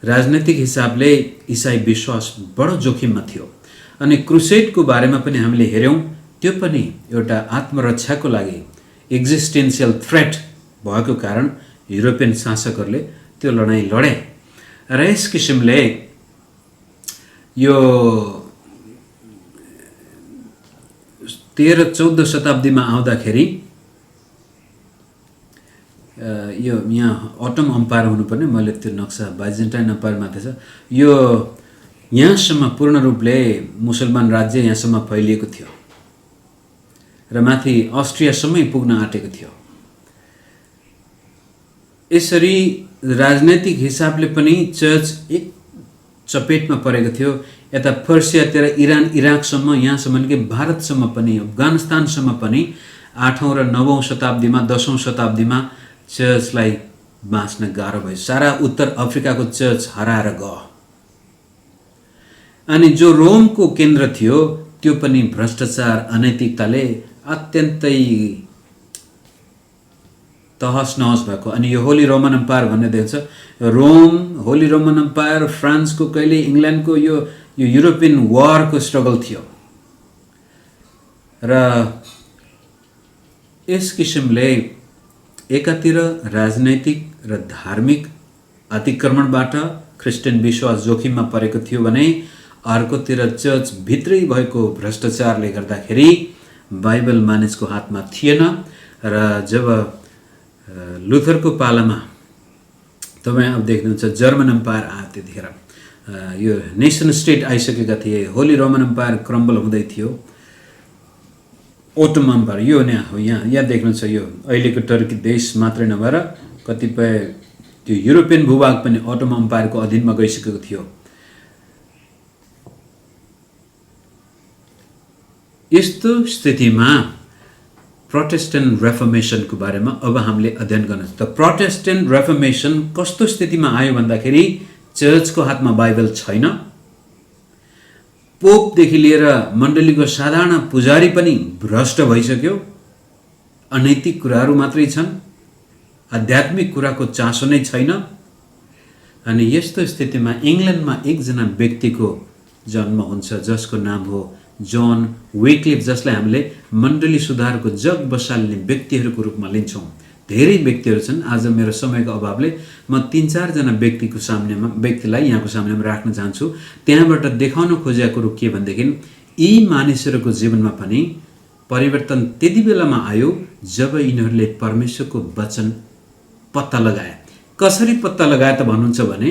राजनैतिक हिसाबले इसाई विश्वास बडो जोखिममा थियो। अनि क्रुसेडको बारेमा पनि हामीले हेर्यौँ, त्यो पनि एउटा आत्मरक्षाको लागि एक्जिस्टेन्सियल थ्रेट भएको कारण युरोपियन शासकहरूले त्यो लडाइँ लडे। र यस किसिमले यो 13-14 शताब्दीमा आउँदाखेरि यो यहाँ अटम अम्पायर हुनुपर्ने, मैले त्यो नक्सा बाइजेन्टाइन अम्पायर माथि छ, यो यहाँसम्म पूर्ण रूपले मुसलमान राज्य यहाँसम्म फैलिएको थियो र माथि अस्ट्रियासम्मै पुग्न आँटेको थियो। यसरी राजनैतिक हिसाबले पनि चर्च एक चपेटमा परेको थियो। यता पर्सियातिर इरान इराकसम्म, यहाँसम्म कि भारतसम्म पनि, अफगानिस्तानसम्म पनि 8औं र 9औं शताब्दीमा 10औं शताब्दीमा चर्चलाई बाँच्न गाह्रो भयो। सारा उत्तर अफ्रिकाको चर्च हराएर गयो। अनि जो रोमको केन्द्र थियो त्यो पनि भ्रष्टाचार अनैतिकताले अत्यन्तै तहस नहस भएको। अनि यो होली रोमन अम्पायर भन्ने देख्छ, रोम, होली रोमन अम्पायर, फ्रान्सको कहिले इङ्ल्यान्डको यो युरोपियन वारको स्ट्रगल थियो। र यस किसिमले एकातिर राजनैतिक र धार्मिक अतिक्रमणबाट क्रिस्चियन विश्वास जोखिममा परेको थियो भने अर्कोतिर चर्च भित्रै भएको भ्रष्टाचारले गर्दाखेरि बाइबल मानिसको हातमा थिएन। र जब लुथरको पालामा तपाईँ अब देख्नुहुन्छ जर्मन अम्पायर आयो, त्यतिखेर यो नेसन स्टेट आइसकेका थिए, होली रोमन अम्पायर क्रम्बल हुँदै थियो, ओटोमन अम्पायर यो नै हो। यहाँ देख्नुहुन्छ यो अहिलेको टर्की देश मात्रै नभएर कतिपय त्यो युरोपियन भूभाग पनि ओटोमन अम्पायरको अधीनमा गइसकेको थियो। यस्तो स्थितिमा प्रोटेस्टेन्ट रेफर्मेसनको बारेमा अब हामीले अध्ययन गर्न छ। त प्रोटेस्टेन्ट रेफर्मेसन कस्तो स्थितिमा आयो भन्दाखेरि चर्चको हातमा बाइबल छैन, पोपदेखि लिएर मण्डलीको साधारण पुजारी पनि भ्रष्ट भइसक्यो, अनैतिक कुराहरू मात्रै छन्, आध्यात्मिक कुराको चासो नै छैन। अनि यस्तो स्थितिमा इङ्ल्यान्डमा एकजना व्यक्तिको जन्म हुन्छ जसको नाम हो जोन विक्लिफ, जसलाई हामीले मण्डली सुधारको जग बसाल्ने व्यक्तिहरूको रूपमा लिन्छौँ। धेरै व्यक्तिहरू छन्। आज मेरो समयको अभावले म 3-4 जना व्यक्तिलाई यहाँको सामनेमा राख्न चाहन्छु। त्यहाँबाट देखाउन खोजेको कुरो के भनेदेखि यी मानिसहरूको जीवनमा पनि परिवर्तन त्यति बेलामा आयो जब यिनीहरूले परमेश्वरको वचन पत्ता लगाए। कसरी पत्ता लगाए त भन्नुहुन्छ भने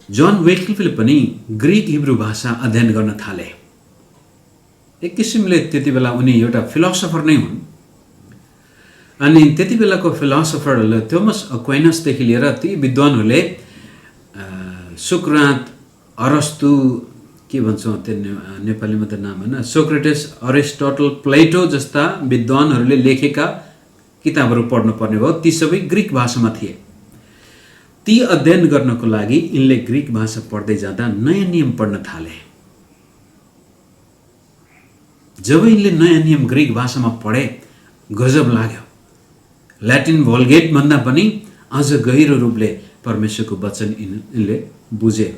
जन वेक्लिफले पनि ग्रीक हिब्रू भाषा अध्ययन गर्न थाले। एक किसिमले त्यति बेला उनी एउटा फिलोसोफर नै हुन्। अनि त्यति बेलाको फिलोसोफरहरूले थोमस अक्वाइनसदेखि लिएर ती विद्वानहरूले सुक्रात, अरस्तु, के भन्छौँ त्यो नेपालीमा त नाम होइन, सोक्रेटिस, अरिस्टोटल, प्लेटो जस्ता विद्वानहरूले लेखेका किताबहरू पढ्नुपर्ने भयो। ती सबै ग्रीक भाषामा थिए। ती अध्ययन गर्नको लागि यिनले ग्रीक भाषा पढ्दै जाँदा नयाँ नियम पढ्न थाले। जब यिनले नयाँ नियम ग्रीक भाषामा पढे गजब लाग्यो। ल्याटिन भोल्गेट भन्दा पनि अझ गहिरो रूपले परमेश्वरको वचन यिनले बुझे।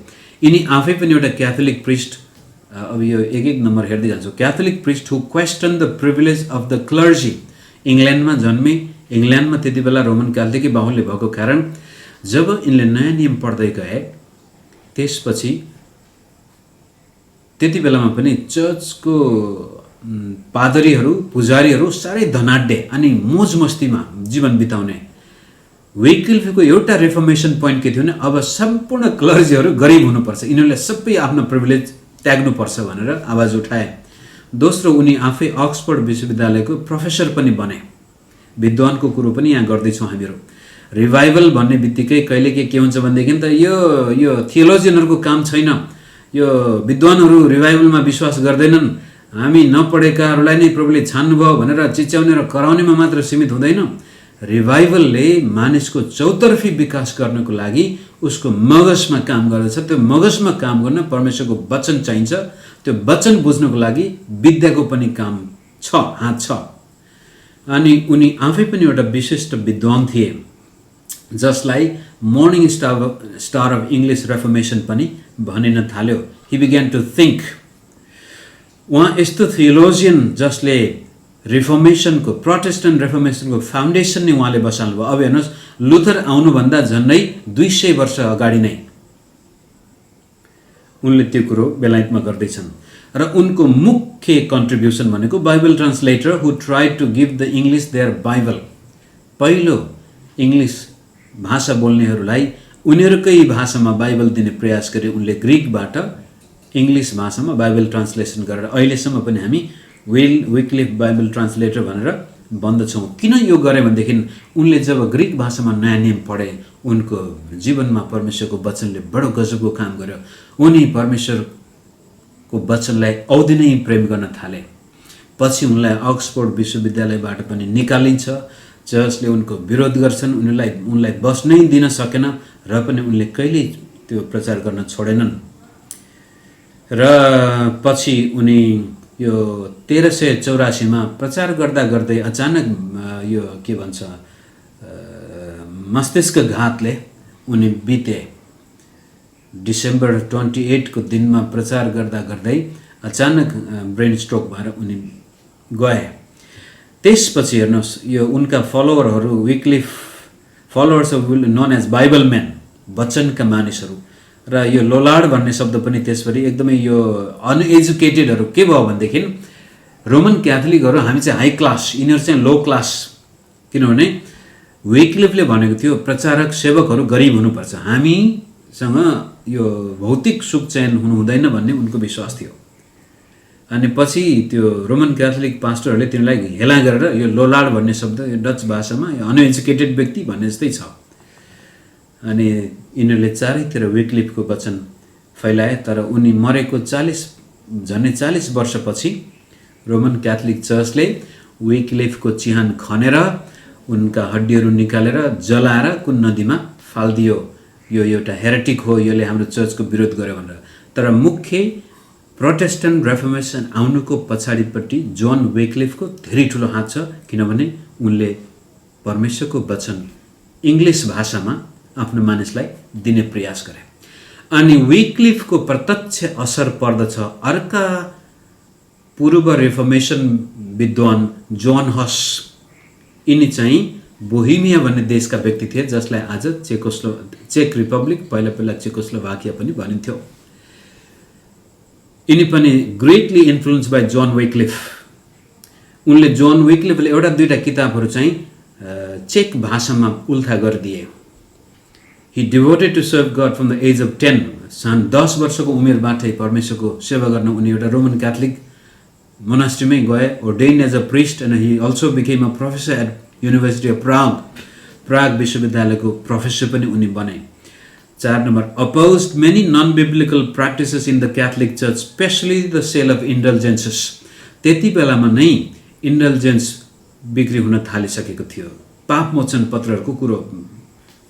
यिनी आफै पनि एउटा क्याथोलिक प्रिस्ट, अब यो एक नम्बर हेर्दै जान्छु। Catholic priest who question the privilege of the clergy. इङ्ल्यान्डमा जन्मे। इङ्ल्यान्डमा त्यति बेला रोमन क्याथोलिक बाहुल्य भएको कारण जब यिनले नयाँ नियम पढ्दै गए त्यसपछि त्यति बेलामा पनि चर्चको पादरीहरू, पुजारीहरू साह्रै धनाढ्य अनि मोज मस्तीमा जीवन बिताउने। वेक्लिफको एउटा रिफर्मेसन पोइन्ट के थियो भने अब सम्पूर्ण क्लर्जीहरू गरिब हुनुपर्छ, यिनीहरूले सबै आफ्नो प्रिभिलेज त्याग्नुपर्छ भनेर आवाज उठाए। दोस्रो, उनी आफै अक्सफोर्ड विश्वविद्यालयको प्रोफेसर पनि बने। विद्वानको कुरो पनि यहाँ गर्दैछौँ हामीहरू। रिभाइभल भन्ने बित्तिकै कहिले के हुन्छ भनेदेखि त यो थियोलोजियनहरूको काम छैन, यो विद्वानहरू रिभाइभलमा विश्वास गर्दैनन्, हामी नपढेकाहरूलाई नै प्रभुले छान्नुभयो भनेर चिच्याउने र कराउनेमा मात्र सीमित हुँदैन। रिभाइभलले मानिसको चौतर्फी विकास गर्नको लागि उसको मगजमा काम गर्दछ। त्यो मगजमा काम गर्न परमेश्वरको वचन चाहिन्छ। त्यो वचन बुझ्नको लागि विद्याको पनि काम छ, हात छ। अनि उनी आफै पनि एउटा विशिष्ट विद्वान थिए जसलाई मर्निङ स्टार अफ इङ्ग्लिस रेफर्मेसन पनि भनिन थाल्यो। ही बिग्यान टु थिङ्क। उहाँ यस्तो थियोलोजियन जसले रिफर्मेसनको, प्रोटेस्टेन्ट रिफर्मेसनको फाउन्डेसन नै उहाँले बसाल्नु भयो। अब हेर्नुहोस्, लुथर आउनुभन्दा झन्डै 200 वर्ष अगाडि नै उनले त्यो कुरो बेलायतमा गर्दैछन्। र उनको मुख्य कन्ट्रिब्युसन भनेको Bible translator who try to give the English their Bible. पहिलो इङ्ग्लिस भाषा बोल्नेहरूलाई उनीहरूकै भाषामा बाइबल दिने प्रयास गरे उनले। ग्रिकबाट इङ्ग्लिस भाषामा बाइबल ट्रान्सलेसन गरेर अहिलेसम्म पनि हामी विक्लिफ बाइबल ट्रान्सलेटर भनेर भन्दछौँ। किन यो गरे भनेदेखि उनले जब ग्रिक भाषामा नयाँ नियम पढे उनको जीवनमा परमेश्वरको वचनले बडो गजबको काम गर्यो। उनी परमेश्वरको वचनलाई औधी नै प्रेम गर्न थाले। पछि उनलाई अक्सफोर्ड विश्वविद्यालयबाट पनि निकालिन्छ। चर्चले उनको विरोध गर्छन्, उनलाई बस्नै दिन सकेन र पनि उनले कहिल्यै त्यो प्रचार गर्न छोडेनन्। र पछि उनी यो 1384 प्रचार गर्दा गर्दै अचानक यो के भन्छ मस्तिष्कघातले उनी बिते। डिसेम्बर 28 को दिनमा प्रचार गर्दा गर्दै अचानक ब्रेन स्ट्रोक भएर उनी गए। त्यसपछि हेर्नुहोस्, यो उनका फलोवरहरू, Wycliffe followers of known as Bible man, वचनका मानिसहरू, र यो लोलार्ड भन्ने शब्द पनि त्यसपछि एकदमै यो अनएजुकेटेडहरू के भयो भनेदेखि रोमन क्याथोलिकहरू हामी चाहिँ हाई क्लास, यिनीहरू चाहिँ लो क्लास। किनभने विक्लिफले भनेको थियो प्रचारक सेवकहरू गरिब हुनुपर्छ, हामीसँग यो भौतिक सुख चयन हुनु हुँदैन भन्ने उनको विश्वास थियो। अनि पछि त्यो रोमन क्याथोलिक पास्टरहरूले तिनीलाई हेला गरेर यो लोलार्ड भन्ने शब्द यो डच भाषामा अनएजुकेटेड व्यक्ति भन्ने जस्तै छ। अनि यिनीहरूले चारैतिर विक्लिफको वचन फैलाए। तर उनी मरेको 40 वर्षपछि रोमन क्याथोलिक चर्चले विक्लिफको चिहान खनेर उनका हड्डीहरू निकालेर जलाएर कुन नदीमा फालिदियो। यो एउटा हेरेटिक हो, यसले हाम्रो चर्चको विरोध गर्यो भनेर। तर मुख्य प्रोटेस्टेन्ट रेफर्मेसन आउनुको पछाडिपट्टि जोन विक्लिफको धेरै ठुलो हात छ। किनभने उनले परमेश्वरको वचन इङ्ग्लिस भाषामा आफ्नो मानिसलाई दिने प्रयास गरे। अनि विक्लिफको प्रत्यक्ष असर पर्दछ अर्का पूर्व रिफर्मेसन विद्वान जोन हस यिनी चाहिँ बोहेमिया भन्ने देशका व्यक्ति थिए जसलाई आज चेक रिपब्लिक पहिला चेकोस्लोभाकिया पनि भनिन्थ्यो। यिनी पनि greatly influence by John Wycliffe. उनले जोन विक्लिफले एउटा दुईटा किताबहरू चाहिँ चेक भाषामा उल्था गरिदिए। He devoted to serve God from the age of 10। 10 वर्षको उमेरबाटै परमेश्वरको सेवा गर्न उनी एउटा रोमन क्याथोलिक मोनास्ट्रीमै गए, ordained as a priest, and he also became a professor at University of Prague। Prague विश्वविद्यालयको प्रोफेसर पनि उनी बने। 4 number, opposed many non-biblical practices in the Catholic Church, especially the sale of indulgences। त्यति बेलामा नै इन्डल्जेन्स बिक्री हुन थालिसकेको थियो। पाप मोचन पत्रहरूको कुरो,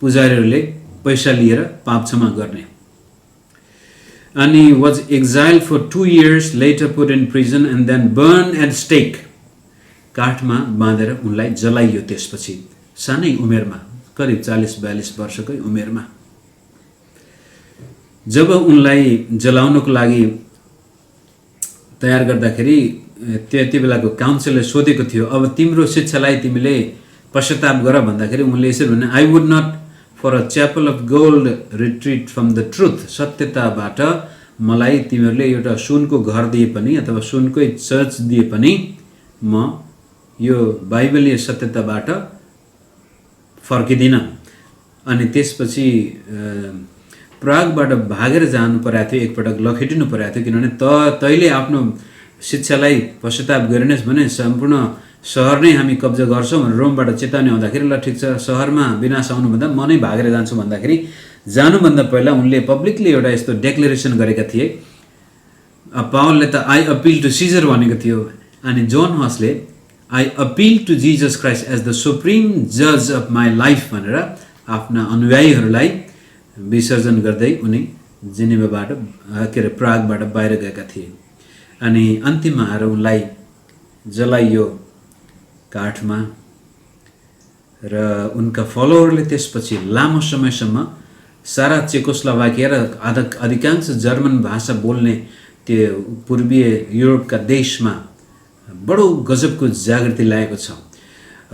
पुजारीहरूले पैसा लिएर पाप क्षमा गर्ने। And he was exiled for 2 years, later put in prison and then burned at stake। काठमा बाँधेर उनलाई जलाइयो त्यसपछि सानै उमेरमा, करिब 40-42 वर्षकै उमेरमा। जब उनलाई जलाउनको लागि तयार गर्दाखेरि त्यति बेलाको काउन्सिलले सोधेको थियो, अब तिम्रो शिक्षालाई तिमीले पश्चाताप गर भन्दाखेरि उनले यसरी भने, I would not for a chapel of gold retreat from the truth. सत्यताबाट मलाई तिमीहरूले एउटा सुनको घर दिए पनि अथवा सुनकै चर्च दिए पनि म यो बाइबलीय सत्यताबाट फर्किदिन। अनि त्यसपछि प्रागबाट भागेर जानु परेको थियो, एकपटक लखेटिनु परेको थियो, किनभने तैले आफ्नो शिक्षालाई पश्चाताप गरिनेस् भने सम्पूर्ण सहर नै हामी कब्जा गर्छौँ भनेर रोमबाट चेतावनी आउँदाखेरि ल ठिक छ सहरमा विनाश आउनुभन्दा म नै भागेर जान्छु भन्दाखेरि जानुभन्दा पहिला उनले पब्लिकली एउटा यस्तो डेक्लेरेसन गरेका थिए। पावलले त आई अपिल टु सिजर भनेको थियो, अनि जोन हसले I appeal to Jesus Christ as the supreme जज अफ माई लाइफ भनेर आफ्ना अनुयायीहरूलाई विसर्जन गर्दै उनी जेनेभाबाट प्रागबाट बाहिर गएका थिए। अनि अन्तिममा आएर उनलाई जलाइयो काठमा र उनका फलोअरले त्यसपछि लामो समयसम्म सारा चेकोस्लोभाकिया र अधिकांश जर्मन भाषा बोल्ने त्यो पूर्वीय युरोपका देशमा बडो गजबको जागृति ल्याएको छ।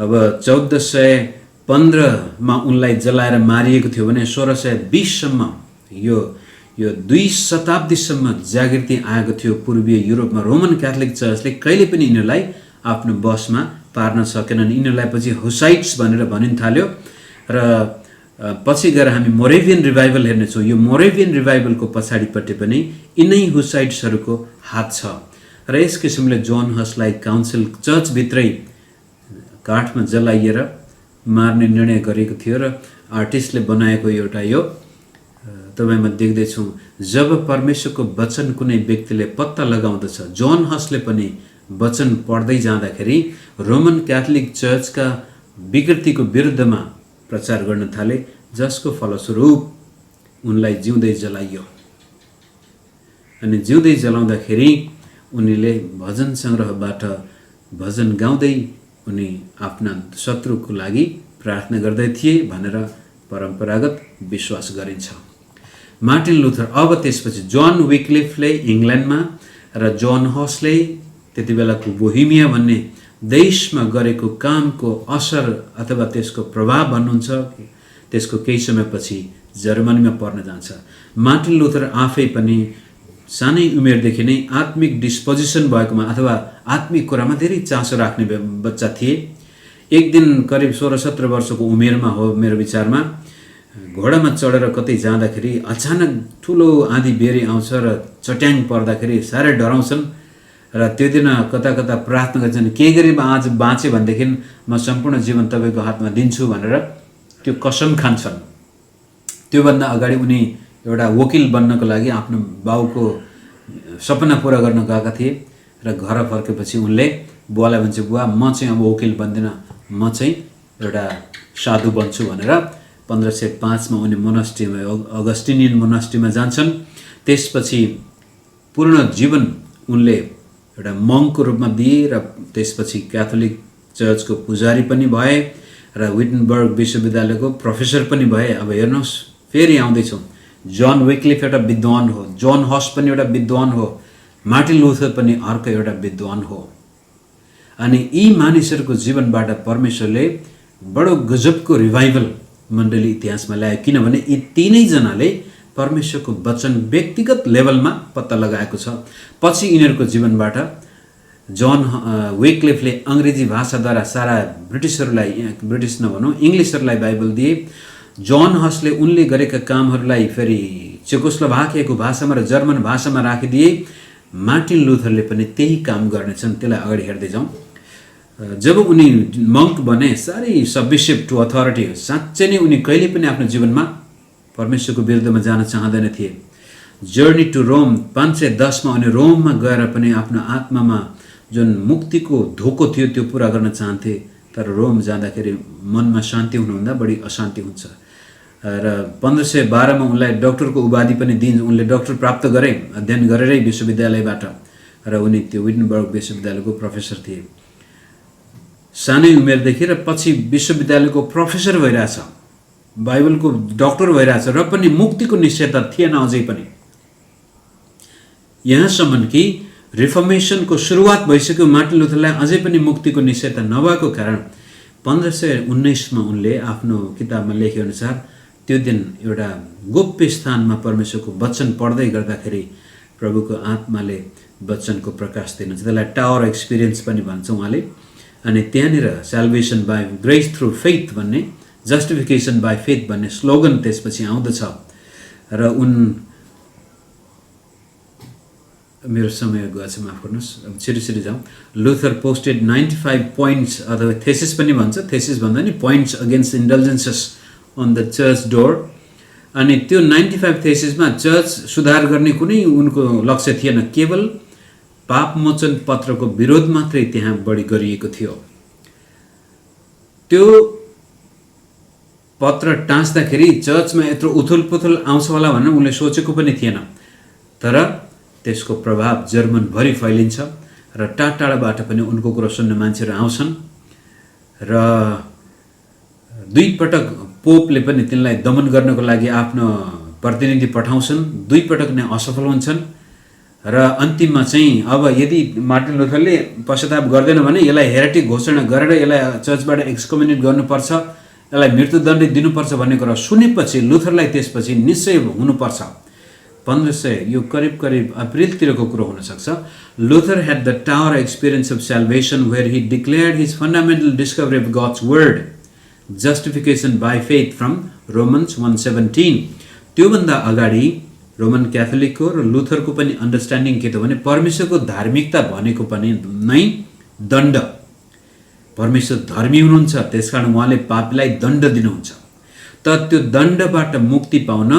अब 1415मा उनलाई जलाएर मारिएको थियो भने 1620सम्म यो 2 शताब्दीसम्म जागृति आएको थियो पूर्वीय युरोपमा। रोमन क्याथोलिक चर्चले कहिले पनि यिनीहरूलाई आफ्नो बसमा पार्न सकेनन्। यिनीहरूलाई पछि हुसाइट्स भनेर भनिन थाल्यो र पछि गएर हामी मोरेभियन रिभाइभल हेर्नेछौँ। यो मोरेभियन रिभाइभलको पछाडिपट्टि पनि यिनै हुसाइट्सहरूको हात छ र यस किसिमले जोन हसलाई काउन्सिल चर्चभित्रै काठमा जलाइएर मार्ने निर्णय गरेको थियो र आर्टिस्टले बनाएको एउटा यो तपाईमा देख्दैछौँ। जब परमेश्वरको वचन कुनै व्यक्तिले पत्ता लगाउँदछ, जोन हसले पनि वचन पढ्दै जाँदाखेरि रोमन क्याथोलिक चर्चका विकृतिको विरुद्धमा प्रचार गर्न थाले, जसको फलस्वरूप उनलाई जिउँदै जलाइयो। अनि जिउँदै जलाउँदाखेरि उनीले भजन सङ्ग्रहबाट भजन गाउँदै उनी आफ्ना शत्रुको लागि प्रार्थना गर्दै थिए भनेर परम्परागत विश्वास गरिन्छ। मार्टिन लुथर, अब त्यसपछि जोन विक्लिफले इङ्ल्यान्डमा र जोन हसले त्यति बेलाको बोहेमिया भन्ने देशमा गरेको कामको असर अथवा त्यसको प्रभाव भन्नुहुन्छ, त्यसको केही समयपछि जर्मनीमा पर्न जान्छ। मार्टिन लुथर आफै पनि सानै उमेरदेखि नै आत्मिक डिस्पोजिसन भएकोमा अथवा आत्मिक कुरामा धेरै चासो राख्ने बच्चा थिए। एक दिन करिब 16-17 वर्षको उमेरमा हो मेरो विचारमा, घोडामा चढेर कतै जाँदाखेरि अचानक ठुलो आँधी बेरी आउँछ र चट्याङ पर्दाखेरि साह्रै डराउँछन् र त्यो दिन कता कता प्रार्थना गर्छन्, के गरी आज बाँचे भनेदेखि म सम्पूर्ण जीवन तपाईँको हातमा दिन्छु भनेर त्यो कसम खान्छन्। त्योभन्दा अगाडि उनी एउटा वकिल बन्नको लागि आफ्नो बाउको सपना पुरा गर्न गएका थिए र घर फर्केपछि उनले बुवालाई भन्छ, बुवा म चाहिँ अब वकिल बन्दिनँ, म चाहिँ एउटा साधु बन्छु भनेर 1505मा उनी मोनास्ट्रीमा अगस्टिनियन मोनास्ट्रीमा जान्छन्। त्यसपछि पूर्ण जीवन उनले एउटा मङ्कको रूपमा दिए र त्यसपछि क्याथोलिक चर्चको पुजारी पनि भए र विटनबर्ग विश्वविद्यालयको प्रोफेसर पनि भए। अब हेर्नुहोस् फेरि आउँदैछौँ, जोन विक्लिफ एउटा विद्वान हो, जोन हस पनि एउटा विद्वान हो, मार्टिन लुथर पनि अर्को एउटा विद्वान हो। अनि यी मानिसहरूको जीवनबाट परमेश्वरले बडो गजबको रिभाइभल मण्डली इतिहासमा ल्यायो, किनभने यी तीनैजनाले परमेश्वरको वचन व्यक्तिगत लेभलमा पत्ता लगाएको छ। पछि यिनीहरूको जीवनबाट जन वेक्लिफले अङ्ग्रेजी भाषाद्वारा सारा ब्रिटिसहरूलाई, ब्रिटिस नभनौँ इङ्ग्लिसहरूलाई बाइबल दिए। जन हसले उनले गरेका कामहरूलाई फेरि चेकोस्लोभाकियाको भाषामा र जर्मन भाषामा राखिदिए। मार्टिन लुथरले पनि त्यही काम गर्नेछन्। त्यसलाई अगाडि हेर्दै जाउँ। जब उनी मङ्क बने, साह्रै सबमिसिभ टु अथोरिटी, साँच्चै नै उनी कहिले पनि आफ्नो जीवनमा परमेश्वरको विरुद्धमा जान चाहँदैन थिए। जर्नी टु रोम 510मा उनी रोममा गएर पनि आफ्नो आत्मामा जुन मुक्तिको धोको थियो त्यो पुरा गर्न चाहन्थे। तर रोम जाँदाखेरि मनमा शान्ति हुनुभन्दा बढी अशान्ति हुन्छ र 1512मा उनलाई डक्टरको उपाधि पनि दिइन्छ। उनले डक्टर प्राप्त गरे अध्ययन गरेरै विश्वविद्यालयबाट, र उनी त्यो विडनबर्ग विश्वविद्यालयको प्रोफेसर थिए सानै उमेरदेखि, र पछि विश्वविद्यालयको प्रोफेसर भइरहेछ, बाइबलको डक्टर भइरहेछ, र पनि मुक्तिको निश्चयता थिएन अझै पनि। यहाँसम्म कि रिफर्मेसनको सुरुवात भइसक्यो, मार्टिन लुथरलाई अझै पनि मुक्तिको निश्चयता नभएको कारण 1519मा उनले आफ्नो किताबमा लेखे अनुसार त्यो दिन एउटा गोप्य स्थानमा परमेश्वरको वचन पढ्दै गर्दाखेरि प्रभुको आत्माले वचनको प्रकाश दिनुहुन्छ। त्यसलाई टावर एक्सपिरियन्स पनि भन्छ उहाँले। अनि त्यहाँनिर salvation by grace through faith भन्ने, जस्टिफिकेसन बाई फेथ भन्ने स्लोगन त्यसपछि आउँदछ। र मेरो समय गएछ, माफ गर्नुहोस्, अब छिटो जाउँ। लुथर पोस्टेड 95 पोइन्ट्स अथवा थेसिस पनि भन्छ, थेसिस भन्दा नि points against indulgences on the church door. अनि त्यो 95 थेसिसमा चर्च सुधार गर्ने कुनै उनको लक्ष्य थिएन, केवल पापमोचन पत्रको विरोध मात्रै त्यहाँ बढी गरिएको थियो। त्यो पत्र टाँच्दाखेरि चर्चमा यत्रो उथुलपुथुल आउँछ होला भनेर उनले सोचेको पनि थिएन। तर त्यसको प्रभाव जर्मनभरि फैलिन्छ र टाढाबाट पनि उनको कुरो सुन्न मान्छेहरू आउँछन्, र 2 पटक पोपले पनि तिनलाई दमन गर्नको लागि आफ्नो प्रतिनिधि पठाउँछन्। 2 पटक नै असफल हुन्छन्, र अन्तिममा चाहिँ अब यदि मार्टिन लुथरले पश्चाताप गर्दैन भने यसलाई हेरेटिक घोषणा गरेर यसलाई चर्चबाट एक्सकम्युनिट गर्नुपर्छ, यसलाई मृत्युदण्ड दिनुपर्छ भन्ने कुरा सुनेपछि लुथरलाई त्यसपछि निश्चय हुनुपर्छ। 1500 यो करिब अप्रिलतिरको कुरो हुनसक्छ। Luther had the tower experience of salvation where he declared his fundamental discovery of God's word, justification by faith from Romans 1:17। त्योभन्दा अगाडि रोमन क्याथोलिकको र लुथरको पनि अन्डरस्ट्यान्डिङ के थियो भने परमेश्वरको धार्मिकता भनेको पनि नै दण्ड। परमेश्वर धर्मी हुनुहुन्छ, त्यसकारण उहाँले पापीलाई दण्ड दिनुहुन्छ। तर त्यो दण्डबाट मुक्ति पाउन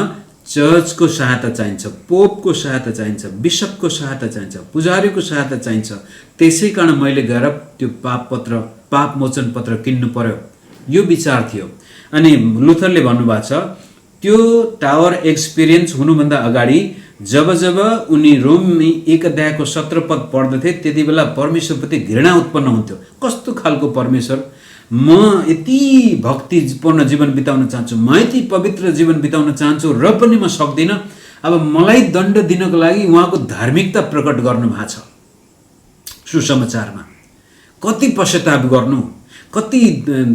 चर्चको सहायता चाहिन्छ, पोपको सहायता चाहिन्छ, बिशपको सहायता चाहिन्छ, पुजारीको सहायता चाहिन्छ। त्यसै कारण मैले गएर त्यो पाप मोचन पत्र किन्नु पर्यो, यो विचार थियो। अनि लुथरले भन्नुभएको छ त्यो टावर एक्सपिरियन्स हुनुभन्दा अगाडि जब उनी रोम 1 अध्यायको 17 पद पढ्दथे त्यति बेला परमेश्वरप्रति घृणा उत्पन्न हुन्थ्यो। कस्तो खालको परमेश्वर, म यति भक्तिपूर्ण जीवन बिताउन चाहन्छु, म यति पवित्र जीवन बिताउन चाहन्छु, र पनि म सक्दिनँ। अब मलाई दण्ड दिनको लागि उहाँको धार्मिकता प्रकट गर्नु भएको छ सुसमाचारमा। कति पश्चाताप गर्नु, कति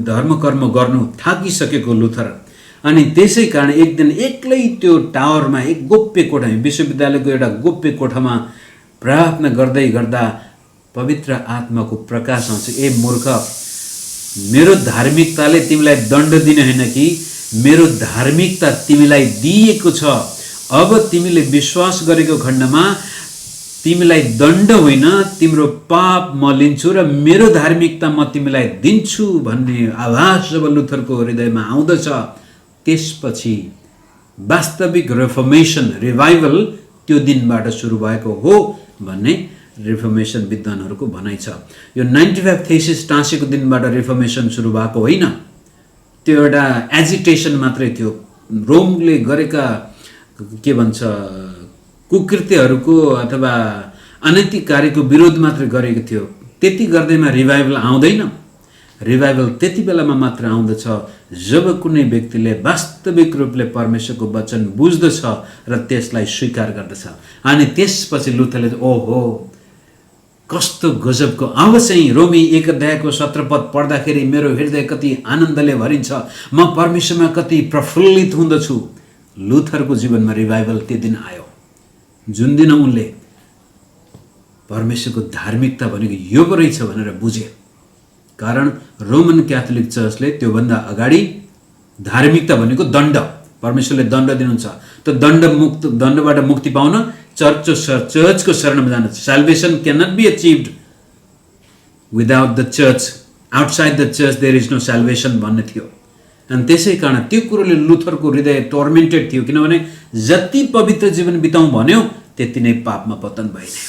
धर्मकर्म गर्नु थाकिसकेको लुथर। अनि त्यसै कारण एक दिन एक्लै त्यो टावरमा एक गोप्य कोठा, विश्वविद्यालयको एउटा गोप्य कोठामा प्रार्थना गर्दै गर्दा पवित्र आत्माको प्रकाश आउँछ। ए मूर्ख, मेरो धार्मिकताले तिमीलाई दण्ड दिने होइन कि मेरो धार्मिकता तिमीलाई दिएको छ। अब तिमीले विश्वास गरेको खण्डमा तिमीलाई दण्ड होइन, तिम्रो पाप म लिन्छु र मेरो धार्मिकता म तिमीलाई दिन्छु भन्ने आभास जब लुथरको हृदयमा आउँदछ, त्यसपछि वास्तविक रिफर्मेसन रिभाइभल त्यो दिनबाट सुरु भएको हो भन्ने रिफर्मेसन विद्वानहरूको भनाइ छ। यो 95 थेसिस टाँसेको दिनबाट रिफर्मेसन सुरु भएको होइन, त्यो एउटा एजिटेसन मात्रै थियो। रोमले गरेका के भन्छ कुकृत्यहरूको अथवा अनैतिक कार्यको विरोध मात्रै गरेको थियो। त्यति गर्दैमा रिभाइभल आउँदैन। रिभाइभल त्यति बेलामा मात्र आउँदछ जब कुनै व्यक्तिले वास्तविक रूपले परमेश्वरको वचन बुझ्दछ र त्यसलाई स्वीकार गर्दछ। अनि त्यसपछि लुथरले ओहो कस्तो गजबको! अब चाहिँ रोमी 1 अध्यायको 17 पद पढ्दाखेरि मेरो हृदय कति आनन्दले भरिन्छ, म परमेश्वरमा कति प्रफुल्लित हुँदछु। लुथरको जीवनमा रिभाइभल त्यो दिन आयो, जुन दिन उनले परमेश्वरको धार्मिकता भनेको यो पो रहेछ भनेर बुझे। कारण रोमन क्याथोलिक चर्चले त्योभन्दा अगाडि धार्मिकता भनेको दण्ड, परमेश्वरले दण्ड दिनुहुन्छ, त्यो दण्डबाट मुक्ति पाउन चर्चको शरणमा जानु। Salvation can not be achieved without the church, outside the church there is no salvation भन्ने थियो। अनि त्यसै कारण त्यो कुरोले लुथरको हृदय टोर्मेन्टेड थियो, किनभने जति पवित्र जीवन बिताउँ भन्यो त्यति नै पापमा पतन भइने,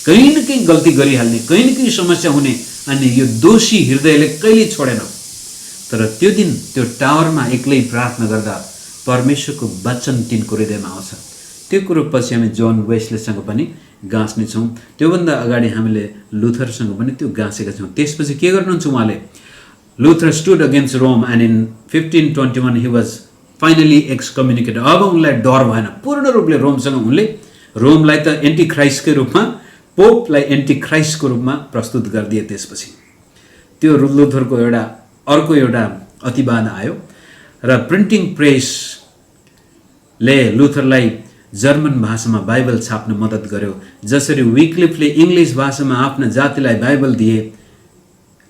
कहीँ न कहीँ गल्ती गरिहाल्ने, कहीँ न कहीँ समस्या हुने, अनि यो दोषी हृदयले कहिले छोडेन। तर त्यो दिन त्यो टावरमा एक्लै प्रार्थना गर्दा परमेश्वरको वचन तिनको हृदयमा आउँछ। त्यो कुरो पछि हामी जोन वेस्लेसँग पनि गाँच्नेछौँ। त्योभन्दा अगाडि हामीले लुथरसँग पनि त्यो गाँसेका छौँ। त्यसपछि के गर्नुहुन्छ उहाँले? Luther stood against Rome and in 1521 he was finally excommunicated. अब उनलाई डर भएन, पूर्ण रूपले रोमसँग उनले रोमलाई त एन्टी क्राइस्टकै रूपमा, पोपलाई एन्टी क्राइस्टको रूपमा प्रस्तुत गरिदिए। त्यसपछि त्यो लुथरको अर्को एउटा अतिवाद आयो र प्रिन्टिङ प्रेसले लुथरलाई जर्मन भाषामा बाइबल छाप्न मद्दत गर्यो। जसरी विक्लिफले इङ्ग्लिस भाषामा आफ्ना जातिलाई बाइबल दिए,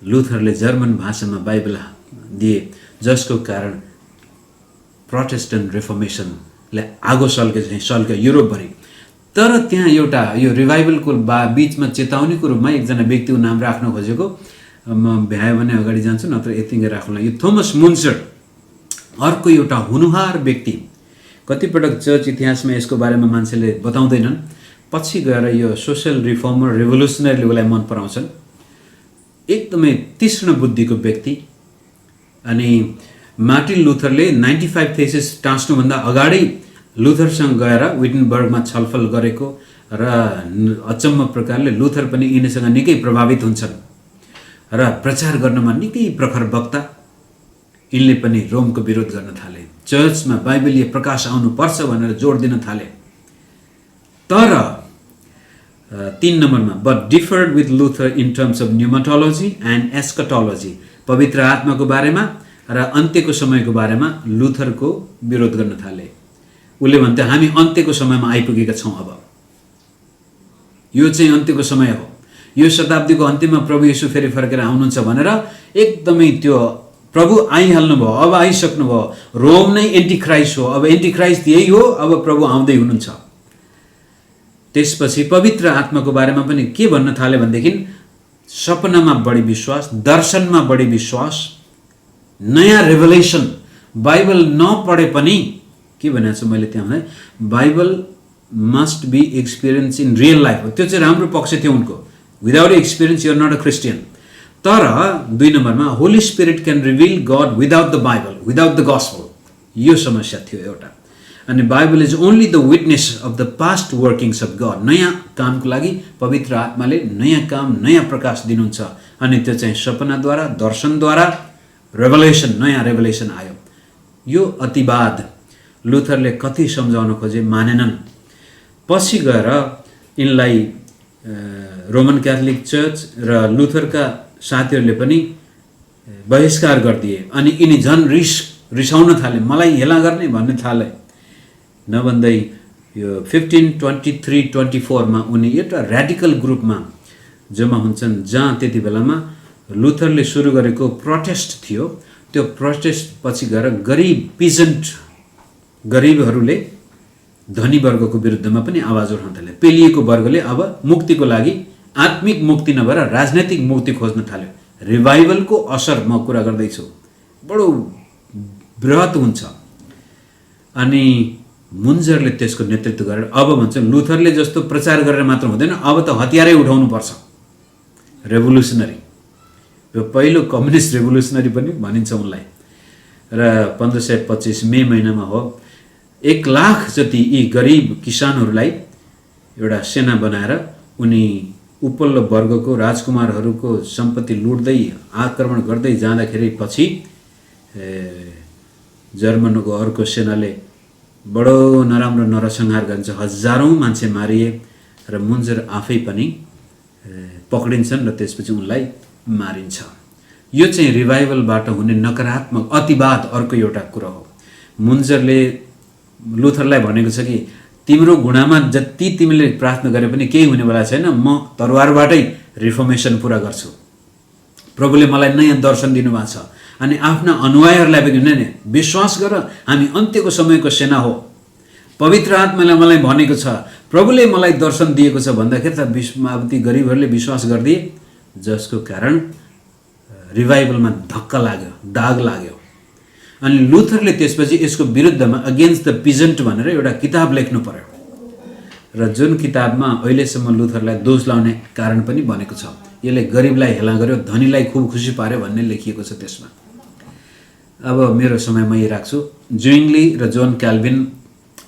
लुथरले जर्मन भाषामा बाइबल दिए, जसको कारण प्रोटेस्टेन्ट रिफर्मेसनले आगो सल्क्यो युरोपभरि। तर त्यहाँ एउटा यो रिभाइभलको बीचमा चेतावनीको रूपमा एकजना व्यक्तिको नाम राख्न खोजेको, म भ्यायो भने अगाडि जान्छु, नत्र यतिकै राख्नुलाई। यो थोमस मुन्सर अर्को एउटा हुनुहार व्यक्ति। कतिपटक चर्च इतिहासमा यसको बारेमा मान्छेले बताउँदैनन्, पछि गएर यो सोसल रिफर्मर रेभोल्युसनरीले उसलाई मन पराउँछन्। एकदमै तीक्ष्ण बुद्धिको व्यक्ति। अनि मार्टिन लुथरले 95 थेसिस टाँच्नुभन्दा अगाडि लुथरसँग गएर विटनबर्गमा छलफल गरेको र अचम्म प्रकारले लुथर पनि यिनीसँग निकै प्रभावित हुन्छन् र प्रचार गर्नमा निकै प्रखर वक्ता। यिनले पनि रोमको विरोध गर्न थाले, चर्चमा बाइबलीय प्रकाश आउनुपर्छ भनेर जोड दिन थाले। तर 3 नम्बरमा, but differed with Luther in terms of pneumatology and eschatology, पवित्र आत्माको बारेमा र अन्त्यको समयको बारेमा लुथरको विरोध गर्न थाले। उसले भन्थे हामी अन्त्यको समयमा आइपुगेका छौँ, अब यो चाहिँ अन्त्यको समय हो, यो शताब्दीको अन्त्यमा प्रभु येशू फेरि फर्केर आउनुहुन्छ भनेर एकदमै त्यो प्रभु आइहाल्नु भयो, अब आइसक्नु भयो, रोम नै एन्टी क्राइस्ट हो, अब एन्टी क्राइस्ट यही हो, अब प्रभु आउँदै हुनुहुन्छ। त्यसपछि पवित्र आत्माको बारेमा पनि के भन्न थाले भनेदेखि सपनामा बढी विश्वास, दर्शनमा बढी विश्वास, नयाँ रेभलेसन। बाइबल नपढे पनि के भनेको छु मैले त्यहाँ भने Bible must be experience in real life हो। त्यो चाहिँ राम्रो पक्ष थियो उनको। Without experience you are not a Christian. तर 2 नम्बरमा Holy Spirit can reveal God without the Bible, without the gospel. यो समस्या थियो एउटा। अनि Bible is only the witness of the past workings of God. नयाँ कामको लागि पवित्र आत्माले नयाँ काम, नयाँ प्रकाश दिनुहुन्छ। अनि त्यो चाहिँ सपनाद्वारा, दर्शनद्वारा, रेभलेसन, नयाँ रेभलेसन आयो। यो अतिवाद लुथरले कति सम्झाउन खोजे, मानेनन्। पछि गएर यिनलाई रोमन क्याथोलिक चर्च र लुथरका साथीहरूले पनि बहिष्कार गरिदिए। अनि यिनी झन् रिसाउन थाले, मलाई हेला गर्ने भन्ने थाले। नभन्दै यो 1523-24 उनी एउटा ऱ्याडिकल ग्रुपमा जम्मा हुन्छन्, जहाँ त्यति बेलामा लुथरले सुरु गरेको प्रोटेस्ट थियो। त्यो प्रोटेस्ट पछि गएर गरिबहरूले धनी वर्गको विरुद्धमा पनि आवाज उठाउन थाले। पेलिएको वर्गले अब मुक्तिको लागि आत्मिक मुक्ति नभएर राजनैतिक मुक्ति खोज्न थाल्यो। रिभाइभलको असर म कुरा गर्दैछु, बडो बृहत हुन्छ। अनि मुन्जरले त्यसको नेतृत्व गरेर अब भन्छ लुथरले जस्तो प्रचार गरेर मात्र हुँदैन, अब त हतियारै उठाउनुपर्छ, रेभोल्युसनरी। यो पहिलो कम्युनिस्ट रेभोल्युसनरी पनि भनिन्छ उनलाई। र 1525 मे महिनामा हो, 1 लाख जति यी गरिब किसानहरूलाई एउटा सेना बनाएर उनी उपल्लो वर्गको राजकुमारहरूको सम्पत्ति लुट्दै आक्रमण गर्दै जाँदाखेरि पछि जर्मनको अर्को सेनाले बडो नराम्रो नरसंहार गर्छ, हजारौँ मान्छे मारिए र मुन्जर आफै पनि पक्रिन्छन् र त्यसपछि उनलाई मारिन्छ। यो चाहिँ रिभाइभलबाट हुने नकारात्मक अतिवाद अर्को एउटा कुरा हो। मुन्जरले लुथरलाई भनेको छ कि तिम्रो घुँडामा जति तिमीले प्रार्थना गरे पनि केही हुनेवाला छैन, म तरवारबाटै रिफर्मेसन पुरा गर्छु। प्रभुले मलाई नयाँ दर्शन दिनुभएको छ अनि आफ्ना अनुयायीहरूलाई पनि नै विश्वास गर, हामी अन्त्यको समयको सेना हो। पवित्र आत्माले मलाई भनेको छ, प्रभुले मलाई दर्शन दिएको छ भन्दाखेरि त ती गरिबहरूले विश्वास गरिदिए, जसको कारण रिभाइभलमा धक्का लाग्यो, दाग लाग्यो। अनि लुथरले त्यसपछि यसको विरुद्धमा अगेन्स्ट द पिजेन्ट भनेर एउटा किताब लेख्नु पर्यो र जुन किताबमा अहिलेसम्म लुथरलाई दोष लाउने कारण पनि बनेको छ। यसले गरिबलाई हेला गर्यो, धनीलाई खुब खुसी पार्यो भन्ने लेखिएको छ त्यसमा। अब मेरो समय म यही राख्छु। ज्विङ्गली र जोन क्याल्भिन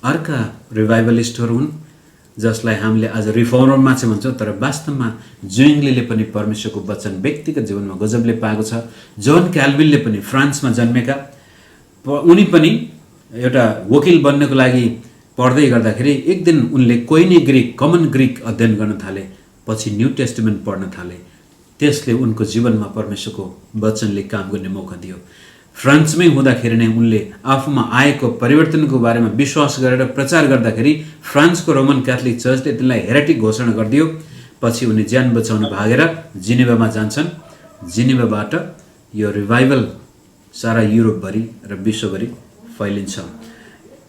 अर्का रिभाइभलिस्टहरू हुन् जसलाई हामीले आज रिफर्मर मान्छे भन्छौँ, तर वास्तवमा ज्विङ्गलीले पनि परमेश्वरको वचन व्यक्तिगत जीवनमा गजबले पाएको छ। जोन क्याल्भिनले पनि फ्रान्समा जन्मेका, उनी पनि एउटा वकिल बन्नको लागि पढ्दै गर्दाखेरि एक दिन उनले कोइनी ग्रिक, कमन ग्रिक अध्ययन गर्न थाले, पछि न्यू टेस्टिमेन्ट पढ्न थाले। त्यसले उनको जीवनमा परमेश्वरको वचनले काम गर्ने मौका दियो। फ्रान्समै हुँदाखेरि नै उनले आफूमा आएको परिवर्तनको बारेमा विश्वास गरेर प्रचार गर्दाखेरि फ्रान्सको रोमन क्याथोलिक चर्चले तिनलाई हेरेटिक घोषणा गरिदियो। पछि उनी ज्यान बचाउन भागेर जिनेभामा जान्छन्। जिनेभाबाट यो रिभाइभल सारा युरोपभरि र विश्वभरि फैलिन्छ।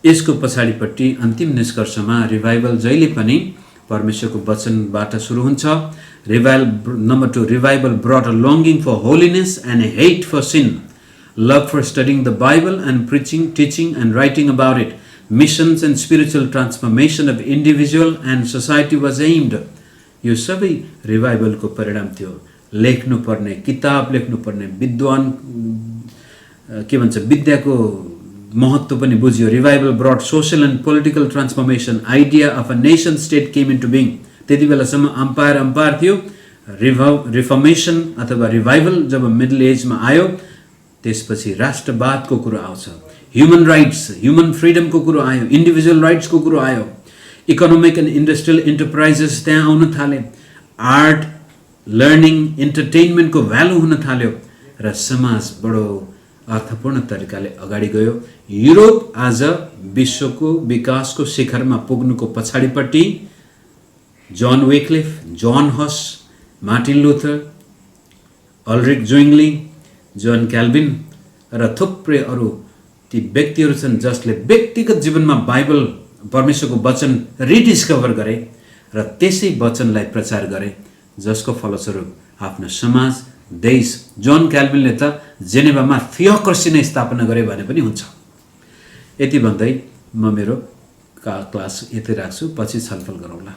यसको पछाडिपट्टि अन्तिम निष्कर्षमा रिभाइभल जहिले पनि परमेश्वरको वचनबाट सुरु हुन्छ। Number 2, revival brought a longing for holiness and hate for sin, love for studying the Bible and preaching, teaching and writing about it. Missions and spiritual transformation of individual and society was aimed. यो सबै रिभाइभलको परिणाम थियो। लेख्नुपर्ने, किताब लेख्नुपर्ने, विद्वान के भन्छ विद्याको महत्त्व पनि बुझ्यो। Revival brought social and political transformation, idea of a nation state came into being. त्यति बेलासम्म अम्पायर थियो। रिफर्मेसन अथवा रिभाइभल जब मिडल एजमा आयो त्यसपछि राष्ट्रवादको कुरो आउँछ, ह्युमन राइट्स, ह्युमन फ्रिडमको कुरो आयो, इन्डिभिजुअल राइट्सको कुरो आयो, इकोनोमिक एन्ड इन्डस्ट्रियल इन्टरप्राइजेस त्यहाँ आउन थाले, आर्ट, लर्निङ, इन्टरटेनमेन्टको भ्यालु हुन थाल्यो र समाज बडो अर्थपूर्ण तरिकाले अगाडि गयो। युरोप आज विश्वको विकासको शिखरमा पुग्नुको पछाडिपट्टि जन वेक्लिफ, जन हस, मार्टिन लुथर, अल्ड्रिक ज्विङ्गली, जोन क्याल्भिन र थुप्रै अरू ती व्यक्तिहरू छन् जसले व्यक्तिगत जीवनमा बाइबल परमेश्वरको वचन रिडिस्कभर गरे र त्यसै वचनलाई प्रचार गरे, जसको फलस्वरूप आफ्नो समाज, देश, जोन क्याल्भिनले त जेनेभामा थियोक्रेसी नै स्थापना गरे भने पनि हुन्छ। यति भन्दै म मेरो क्लास यति राख्छु, पछि छलफल गरौँला।